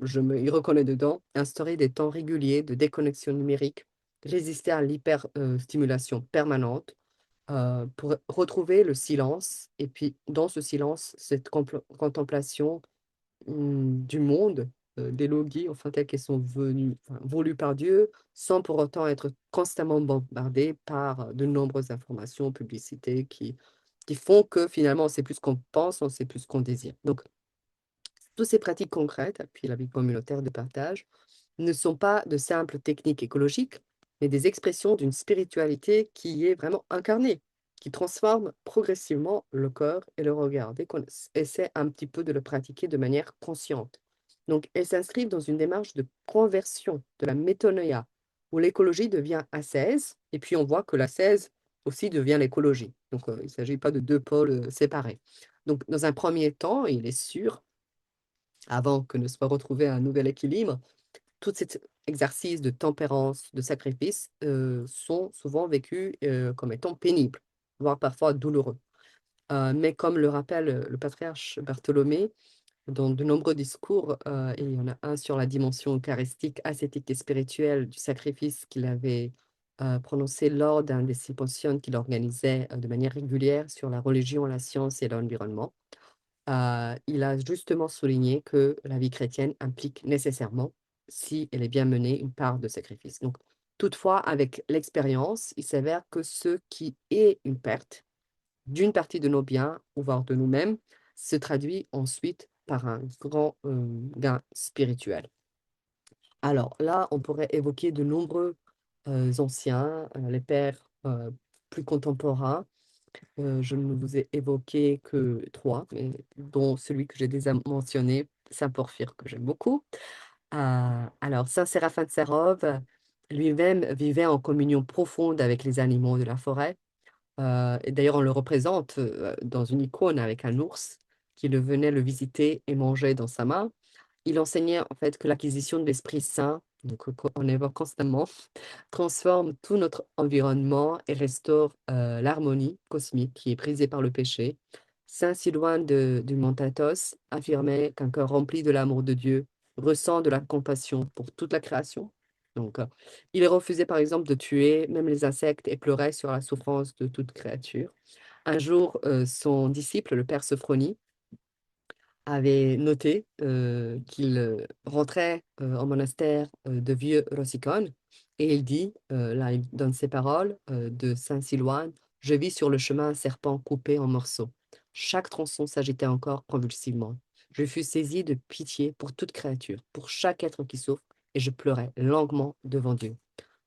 je me y reconnais dedans, instaurer des temps réguliers de déconnexion numérique, résister à l'hyper stimulation permanente, pour retrouver le silence et puis dans ce silence, cette contemplation du monde, des logis, enfin, tels qu'ils sont venus enfin, voulus par Dieu, sans pour autant être constamment bombardés par, de nombreuses informations, publicités qui font que finalement, on sait plus ce qu'on pense, on sait plus ce qu'on désire. Donc, toutes ces pratiques concrètes, puis la vie communautaire de partage, ne sont pas de simples techniques écologiques, mais des expressions d'une spiritualité qui est vraiment incarnée. qui transforme progressivement le cœur et le regard, dès qu'on essaie un petit peu de le pratiquer de manière consciente. Donc, elles s'inscrivent dans une démarche de conversion de la métanoïa, où l'écologie devient ascèse, et puis on voit que l'ascèse aussi devient l'écologie. Donc, il ne s'agit pas de deux pôles séparés. Donc, dans un premier temps, il est sûr, avant que ne soit retrouvé un nouvel équilibre, tous ces exercices de tempérance, de sacrifice, sont souvent vécus comme étant pénibles, voire parfois douloureux. Mais comme le rappelle le patriarche Bartholomée, dans de nombreux discours, et il y en a un sur la dimension eucharistique, ascétique et spirituelle du sacrifice qu'il avait prononcé lors d'un des symposiums qu'il organisait de manière régulière sur la religion, la science et l'environnement. Il a justement souligné que la vie chrétienne implique nécessairement, si elle est bien menée, une part de sacrifice. Donc, toutefois, avec l'expérience, il s'avère que ce qui est une perte d'une partie de nos biens, ou voire de nous-mêmes, se traduit ensuite par un grand gain spirituel. Alors là, on pourrait évoquer de nombreux anciens, les pères plus contemporains. Je ne vous ai évoqué que 3, mais dont celui que j'ai déjà mentionné, saint Porphyre, que j'aime beaucoup. Alors, saint Séraphin de Sérove, lui-même vivait en communion profonde avec les animaux de la forêt. Et d'ailleurs, on le représente dans une icône avec un ours qui venait le visiter et mangeait dans sa main. Il enseignait en fait que l'acquisition de l'Esprit Saint, donc on évoque constamment, transforme tout notre environnement et restaure l'harmonie cosmique qui est brisée par le péché. Saint Silouan du Mont Athos affirmait qu'un cœur rempli de l'amour de Dieu ressent de la compassion pour toute la création. Donc, il refusait par exemple de tuer même les insectes et pleurait sur la souffrance de toute créature. Un jour, son disciple, le père Sophronie, avait noté qu'il rentrait en monastère de Vieux-Rossicon et il dit, là il donne ces paroles de Saint Silouan: «Je vis sur le chemin un serpent coupé en morceaux. Chaque tronçon s'agitait encore convulsivement. Je fus saisi de pitié pour toute créature, pour chaque être qui souffre, et je pleurais longuement devant Dieu.»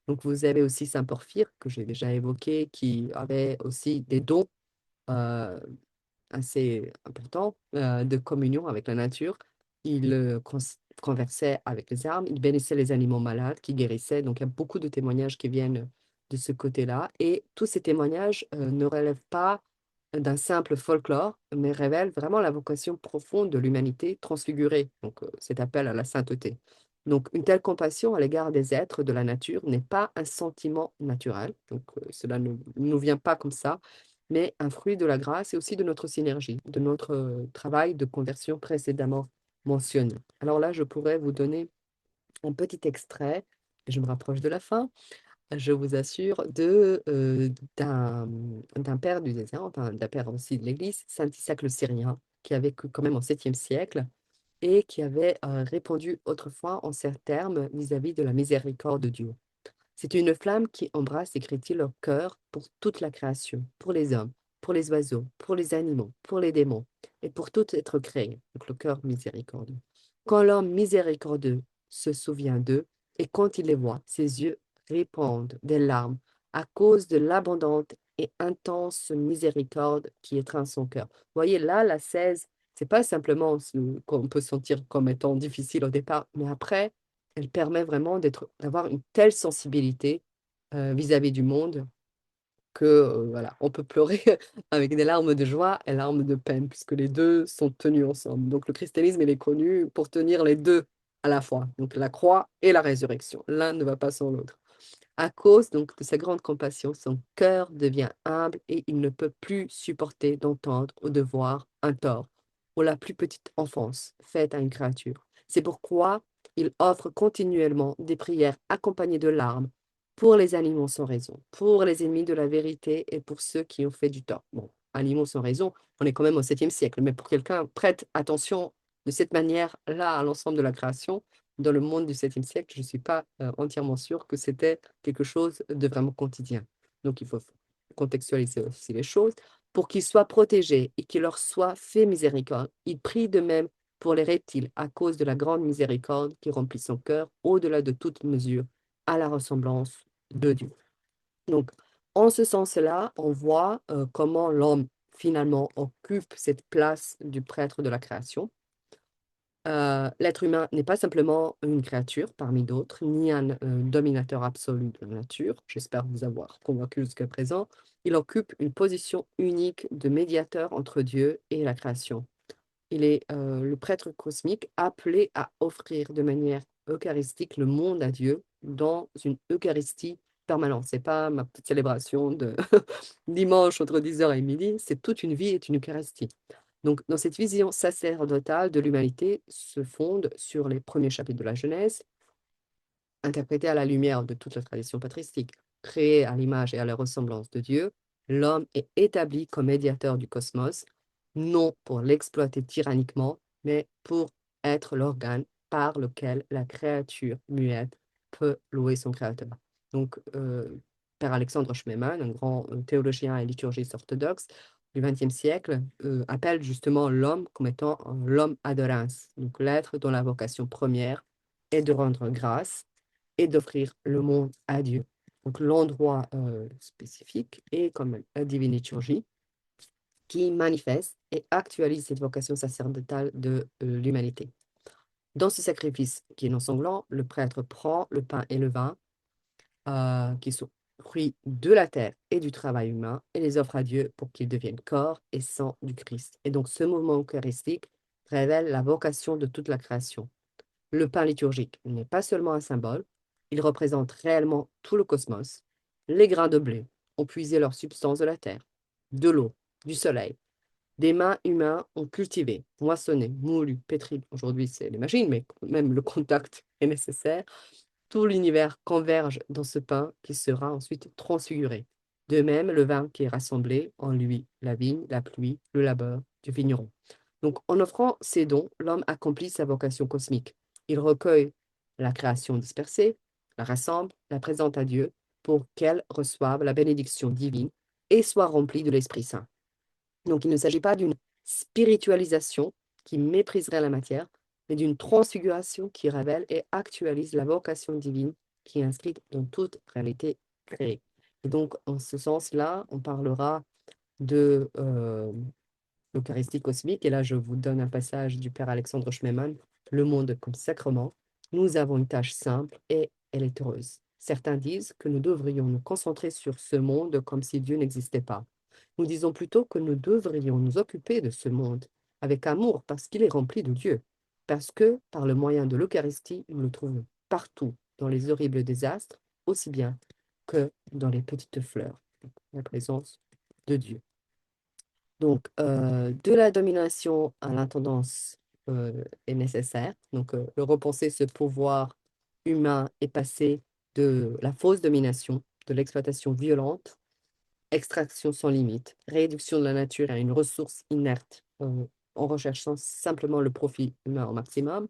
Donc vous avez aussi Saint Porphyre, que j'ai déjà évoqué, qui avait aussi des dons euh, assez important de communion avec la nature. Il conversait avec les arbres, il bénissait les animaux malades, qui guérissaient. Donc, il y a beaucoup de témoignages qui viennent de ce côté-là. Et tous ces témoignages ne relèvent pas d'un simple folklore, mais révèlent vraiment la vocation profonde de l'humanité transfigurée, donc cet appel à la sainteté. Donc, une telle compassion à l'égard des êtres de la nature n'est pas un sentiment naturel, donc cela ne nous vient pas comme ça, mais un fruit de la grâce et aussi de notre synergie, de notre travail de conversion précédemment mentionné. Alors là, je pourrais vous donner un petit extrait, et je me rapproche de la fin, je vous assure, d'un père du désert, enfin d'un père aussi de l'Église, Saint Isaac le Syrien, qui a vécu quand même au 7e siècle et qui avait répondu autrefois en ces termes vis-à-vis de la miséricorde de Dieu. C'est une flamme qui embrasse, écrit-il, leur cœur pour toute la création, pour les hommes, pour les oiseaux, pour les animaux, pour les démons, et pour tout être créé, donc le cœur miséricordieux. Quand l'homme miséricordieux se souvient d'eux, et quand il les voit, ses yeux répandent des larmes à cause de l'abondante et intense miséricorde qui étreint son cœur. Vous voyez, là, la 16, c'est pas simplement ce qu'on peut sentir comme étant difficile au départ, mais après, elle permet vraiment d'avoir une telle sensibilité vis-à-vis du monde que voilà, on peut pleurer avec des larmes de joie et larmes de peine, puisque les deux sont tenus ensemble. Donc le christianisme, il est connu pour tenir les deux à la fois, donc la croix et la résurrection. L'un ne va pas sans l'autre. À cause donc de sa grande compassion, son cœur devient humble et il ne peut plus supporter d'entendre ou de voir un tort ou la plus petite offense faite à une créature. C'est pourquoi il offre continuellement des prières accompagnées de larmes pour les animaux sans raison, pour les ennemis de la vérité et pour ceux qui ont fait du tort. Bon, animaux sans raison, on est quand même au 7e siècle, mais pour quelqu'un prête attention de cette manière-là à l'ensemble de la création, dans le monde du 7e siècle, je ne suis pas entièrement sûre que c'était quelque chose de vraiment quotidien. Donc, il faut contextualiser aussi les choses. Pour qu'ils soient protégés et qu'il leur soit fait miséricorde, il prie de même pour les reptiles à cause de la grande miséricorde qui remplit son cœur au-delà de toute mesure à la ressemblance de Dieu. Donc, En ce sens-là, on voit comment l'homme finalement occupe cette place du prêtre de la création. L'être humain n'est pas simplement une créature parmi d'autres, ni un dominateur absolu de la nature. J'espère vous avoir convaincu jusqu'à présent. Il occupe une position unique de médiateur entre Dieu et la création. Il est le prêtre cosmique appelé à offrir de manière eucharistique le monde à Dieu dans une Eucharistie permanente. C'est pas ma petite célébration de dimanche entre 10h et midi, c'est toute une vie est une Eucharistie. Donc, dans cette vision sacerdotale de l'humanité se fonde sur les premiers chapitres de la Genèse, interprété à la lumière de toute la tradition patristique, créé à l'image et à la ressemblance de Dieu, l'homme est établi comme médiateur du cosmos, non pour l'exploiter tyranniquement, mais pour être l'organe par lequel la créature muette peut louer son créateur. Donc, Père Alexandre Schmemann, un grand théologien et liturgiste orthodoxe du XXe siècle, appelle justement l'homme comme étant l'homme adorans, donc l'être dont la vocation première est de rendre grâce et d'offrir le monde à Dieu. Donc l'endroit spécifique est comme la divine liturgie qui manifeste et actualise cette vocation sacerdotale de l'humanité. Dans ce sacrifice qui est non sanglant, le prêtre prend le pain et le vin, qui sont fruits de la terre et du travail humain, et les offre à Dieu pour qu'ils deviennent corps et sang du Christ. Et donc ce moment eucharistique révèle la vocation de toute la création. Le pain liturgique n'est pas seulement un symbole, il représente réellement tout le cosmos. Les grains de blé ont puisé leur substance de la terre, de l'eau, du soleil. Des mains humaines ont cultivé, moissonné, moulu, pétri. Aujourd'hui, c'est les machines, mais même le contact est nécessaire. Tout l'univers converge dans ce pain qui sera ensuite transfiguré. De même, le vin qui est rassemblé en lui, la vigne, la pluie, le labeur du vigneron. Donc, en offrant ces dons, l'homme accomplit sa vocation cosmique. Il recueille la création dispersée, la rassemble, la présente à Dieu pour qu'elle reçoive la bénédiction divine et soit remplie de l'Esprit Saint. Donc, il ne s'agit pas d'une spiritualisation qui mépriserait la matière, mais d'une transfiguration qui révèle et actualise la vocation divine qui est inscrite dans toute réalité créée. Et donc, en ce sens-là, on parlera de l'Eucharistie cosmique. Et là, je vous donne un passage du Père Alexandre Schmemann, Le monde comme sacrement. Nous avons une tâche simple et elle est heureuse. Certains disent que nous devrions nous concentrer sur ce monde comme si Dieu n'existait pas. Nous disons plutôt que nous devrions nous occuper de ce monde avec amour parce qu'il est rempli de Dieu, parce que par le moyen de l'Eucharistie, nous le trouvons partout, dans les horribles désastres, aussi bien que dans les petites fleurs, la présence de Dieu. Donc, de la domination à l'intendance est nécessaire. Donc, le repenser ce pouvoir humain est passé de la fausse domination, de l'exploitation violente, extraction sans limite, réduction de la nature à une ressource inerte en recherchant simplement le profit humain au maximum,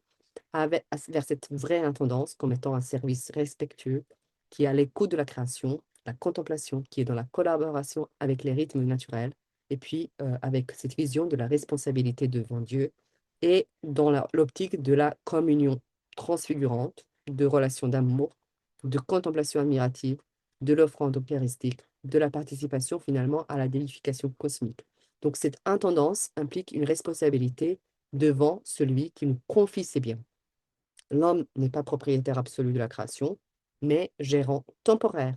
vers cette vraie intendance comme étant un service respectueux qui est à l'écoute de la création, la contemplation qui est dans la collaboration avec les rythmes naturels, et puis avec cette vision de la responsabilité devant Dieu et dans l'optique de la communion transfigurante, de relations d'amour, de contemplation admirative, de l'offrande eucharistique, de la participation finalement à la déification cosmique. Donc cette intendance implique une responsabilité devant celui qui nous confie ses biens. L'homme n'est pas propriétaire absolu de la création, mais gérant temporaire,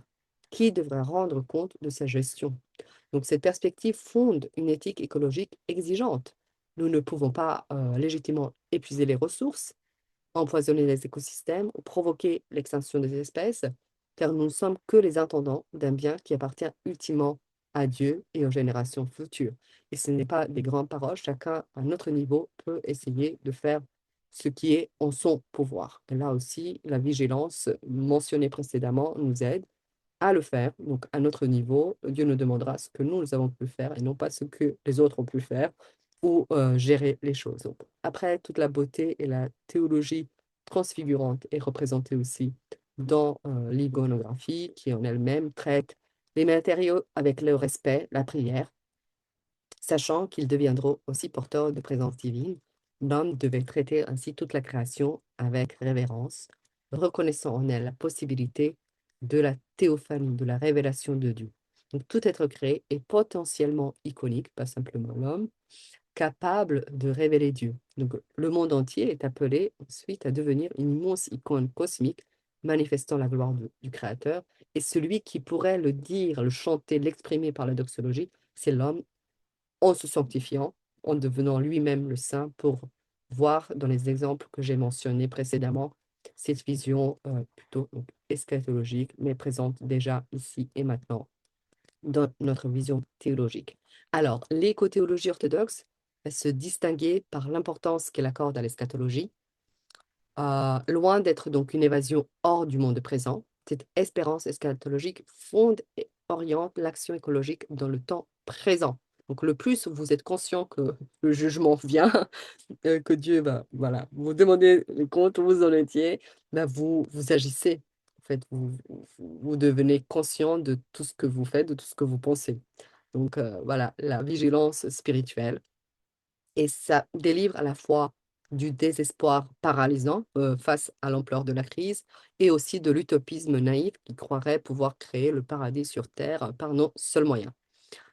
qui devrait rendre compte de sa gestion. Donc cette perspective fonde une éthique écologique exigeante. Nous ne pouvons pas légitimement épuiser les ressources, empoisonner les écosystèmes ou provoquer l'extinction des espèces, car nous ne sommes que les intendants d'un bien qui appartient ultimement à Dieu et aux générations futures. Et ce n'est pas des grandes paroles, chacun à notre niveau peut essayer de faire ce qui est en son pouvoir. Et là aussi, la vigilance mentionnée précédemment nous aide à le faire. Donc, à notre niveau, Dieu nous demandera ce que nous avons pu faire et non pas ce que les autres ont pu faire ou gérer les choses. Donc, après, toute la beauté et la théologie transfigurante est représentée aussi dans l'iconographie qui en elle-même traite les matériaux avec le respect, la prière, sachant qu'ils deviendront aussi porteurs de présence divine. L'homme devait traiter ainsi toute la création avec révérence, reconnaissant en elle la possibilité de la théophanie, de la révélation de Dieu. Donc, tout être créé est potentiellement iconique, pas simplement l'homme, capable de révéler Dieu. Donc, le monde entier est appelé ensuite à devenir une immense icône cosmique manifestant la gloire du Créateur. Et celui qui pourrait le dire, le chanter, l'exprimer par la doxologie, c'est l'homme en se sanctifiant, en devenant lui-même le saint pour voir dans les exemples que j'ai mentionnés précédemment cette vision plutôt donc, eschatologique, mais présente déjà ici et maintenant dans notre vision théologique. Alors, l'éco-théologie orthodoxe va se distinguer par l'importance qu'elle accorde à l'eschatologie, loin d'être donc une évasion hors du monde présent. Cette espérance eschatologique fonde et oriente l'action écologique dans le temps présent. Donc, le plus vous êtes conscient que le jugement vient, que Dieu va, voilà, vous demander les comptes, vous en étiez, ben vous agissez. En fait, vous devenez conscient de tout ce que vous faites, de tout ce que vous pensez. Donc, voilà, la vigilance spirituelle. Et ça délivre à la fois du désespoir paralysant face à l'ampleur de la crise et aussi de l'utopisme naïf qui croirait pouvoir créer le paradis sur Terre par nos seuls moyens.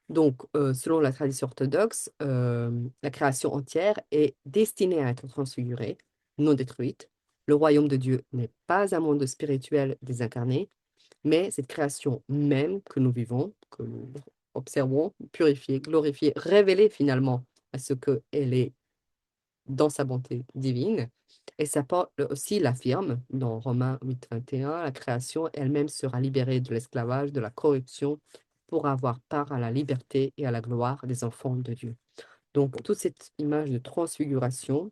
Donc, selon la tradition orthodoxe, la création entière est destinée à être transfigurée, non détruite. Le royaume de Dieu n'est pas un monde spirituel désincarné, mais cette création même que nous vivons, que nous observons, purifiée, glorifiée, révélée finalement à ce qu'elle est dans sa bonté divine. Et ça aussi l'affirme dans Romains 8, 21, la création elle-même sera libérée de l'esclavage, de la corruption, pour avoir part à la liberté et à la gloire des enfants de Dieu. Donc, toute cette image de transfiguration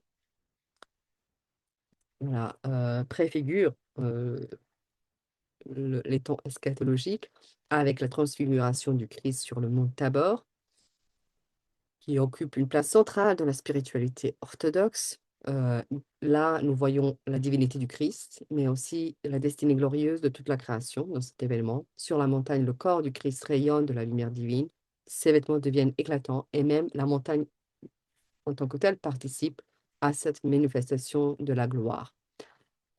voilà, préfigure les temps eschatologiques avec la transfiguration du Christ sur le mont Tabor, qui occupe une place centrale dans la spiritualité orthodoxe. Euh, Là, nous voyons la divinité du Christ, mais aussi la destinée glorieuse de toute la création dans cet événement. Sur la montagne, le corps du Christ rayonne de la lumière divine, ses vêtements deviennent éclatants, et même la montagne en tant que telle participe à cette manifestation de la gloire.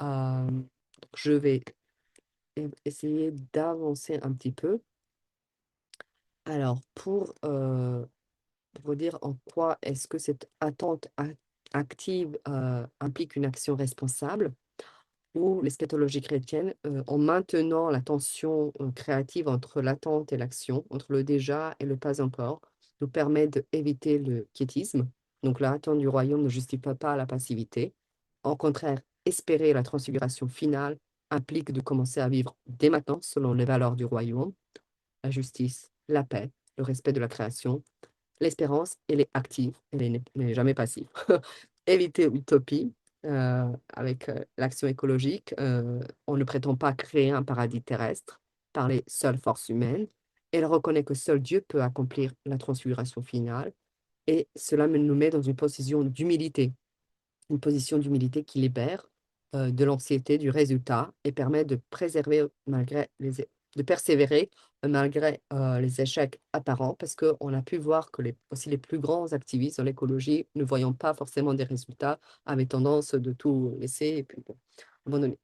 Euh, je vais essayer d'avancer un petit peu. Alors, pour vous dire en quoi est-ce que cette attente active implique une action responsable, ou l'eschatologie chrétienne, en maintenant la tension créative entre l'attente et l'action, entre le déjà et le pas encore, nous permet d'éviter le quiétisme. Donc l'attente du royaume ne justifie pas la passivité. Au contraire, espérer la transfiguration finale implique de commencer à vivre dès maintenant selon les valeurs du royaume, la justice, la paix, le respect de la création. L'espérance, elle est active, elle n'est jamais passive. Éviter l'utopie avec l'action écologique. On ne prétend pas créer un paradis terrestre par les seules forces humaines. Elle reconnaît que seul Dieu peut accomplir la transfiguration finale. Et cela nous met dans une position d'humilité qui libère de l'anxiété du résultat et permet de préserver de persévérer malgré les échecs apparents, parce qu'on a pu voir que aussi les plus grands activistes dans l'écologie, ne voyant pas forcément des résultats, avaient tendance de tout laisser et puis bon, abandonner.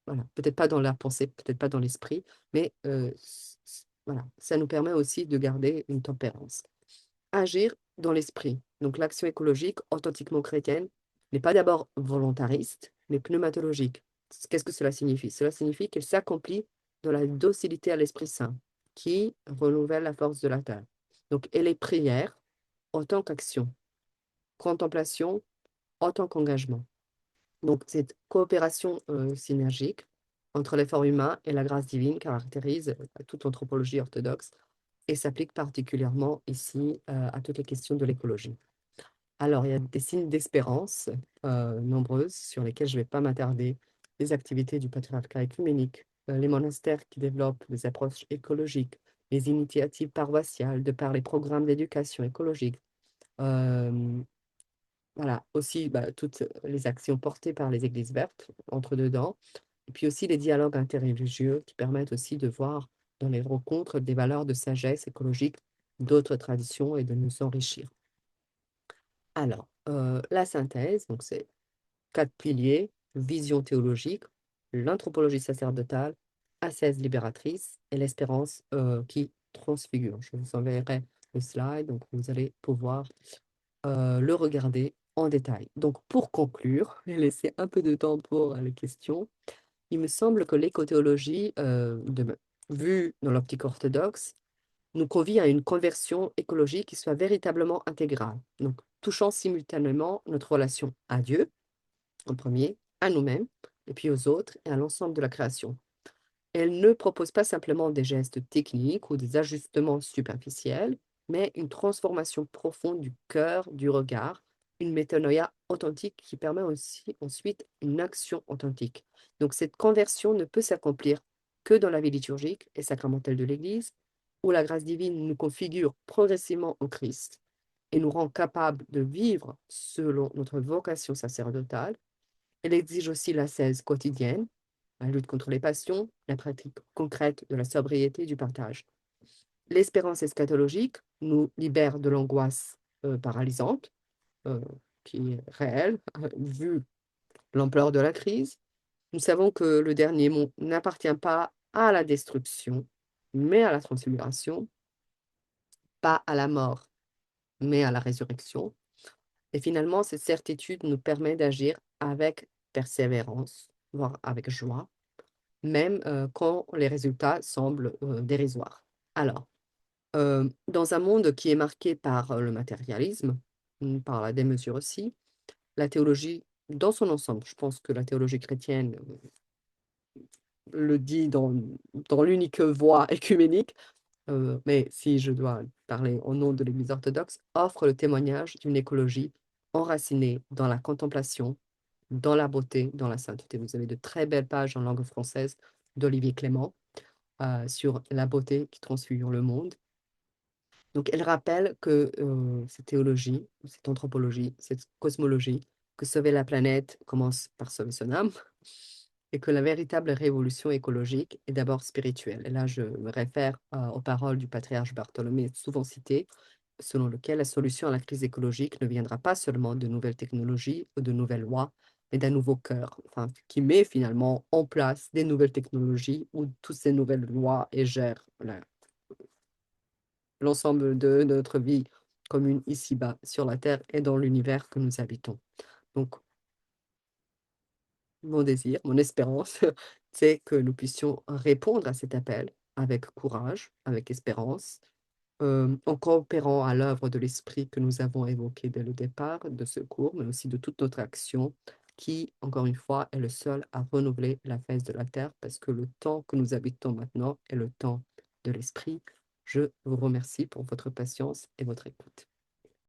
Voilà, peut-être pas dans la pensée, peut-être pas dans l'esprit, mais voilà, ça nous permet aussi de garder une tempérance. Agir dans l'esprit. Donc l'action écologique, authentiquement chrétienne, n'est pas d'abord volontariste, mais pneumatologique. Qu'est-ce que cela signifie? Cela signifie qu'elle s'accomplit dans la docilité à l'Esprit Saint, qui renouvelle la force de la terre. Donc elle est prière en tant qu'action, contemplation en tant qu'engagement. Donc cette coopération synergique entre l'effort humain et la grâce divine caractérise toute anthropologie orthodoxe et s'applique particulièrement ici à toutes les questions de l'écologie. Alors, il y a des signes d'espérance nombreuses sur lesquels je ne vais pas m'attarder. Les activités du patriarcat écuménique, les monastères qui développent des approches écologiques, les initiatives paroissiales de par les programmes d'éducation écologique. Euh, voilà, aussi toutes les actions portées par les églises vertes, entre-dedans. Et puis aussi les dialogues interreligieux qui permettent aussi de voir dans les rencontres des valeurs de sagesse écologique d'autres traditions et de nous enrichir. Alors, la synthèse, donc c'est 4 piliers: vision théologique, l'anthropologie sacerdotale, ascèse libératrice et l'espérance qui transfigure. Je vous enverrai le slide, donc vous allez pouvoir le regarder en détail. Donc, pour conclure et laisser un peu de temps pour les questions, il me semble que l'écothéologie, vue dans l'optique orthodoxe, nous convie à une conversion écologique qui soit véritablement intégrale, donc touchant simultanément notre relation à Dieu, en premier, à nous-mêmes, et puis aux autres et à l'ensemble de la création. Elle ne propose pas simplement des gestes techniques ou des ajustements superficiels, mais une transformation profonde du cœur, du regard, une métanoïa authentique qui permet aussi ensuite une action authentique. Donc cette conversion ne peut s'accomplir que dans la vie liturgique et sacramentelle de l'Église, où la grâce divine nous configure progressivement au Christ et nous rend capables de vivre selon notre vocation sacerdotale. Elle exige aussi l'ascèse quotidienne, la lutte contre les passions, la pratique concrète de la sobriété et du partage. L'espérance eschatologique nous libère de l'angoisse paralysante, euh, qui est réelle, vu l'ampleur de la crise. Nous savons que le dernier mot n'appartient pas à la destruction, mais à la transfiguration, pas à la mort, mais à la résurrection. Et finalement, cette certitude nous permet d'agir avec persévérance, voire avec joie, même quand les résultats semblent dérisoires. Alors, dans un monde qui est marqué par le matérialisme, par la démesure aussi, la théologie, dans son ensemble, je pense que la théologie chrétienne le dit dans l'unique voie écuménique, mais si je dois parler au nom de l'Église orthodoxe, offre le témoignage d'une écologie enracinée dans la contemplation, dans la beauté, dans la sainteté. Vous avez de très belles pages en langue française d'Olivier Clément sur la beauté qui transfigure le monde. Donc, elle rappelle que cette théologie, cette anthropologie, cette cosmologie, que sauver la planète commence par sauver son âme, et que la véritable révolution écologique est d'abord spirituelle. Et là, je me réfère aux paroles du patriarche Bartholomé, souvent citées, selon lequel la solution à la crise écologique ne viendra pas seulement de nouvelles technologies ou de nouvelles lois, mais d'un nouveau cœur, enfin, qui met finalement en place des nouvelles technologies ou toutes ces nouvelles lois et gère l'ensemble de notre vie commune ici-bas, sur la Terre et dans l'univers que nous habitons. Donc, mon désir, mon espérance, c'est que nous puissions répondre à cet appel avec courage, avec espérance, en coopérant à l'œuvre de l'Esprit que nous avons évoqué dès le départ de ce cours, mais aussi de toute notre action qui, encore une fois, est le seul à renouveler la face de la terre, parce que le temps que nous habitons maintenant est le temps de l'Esprit. Je vous remercie pour votre patience et votre écoute.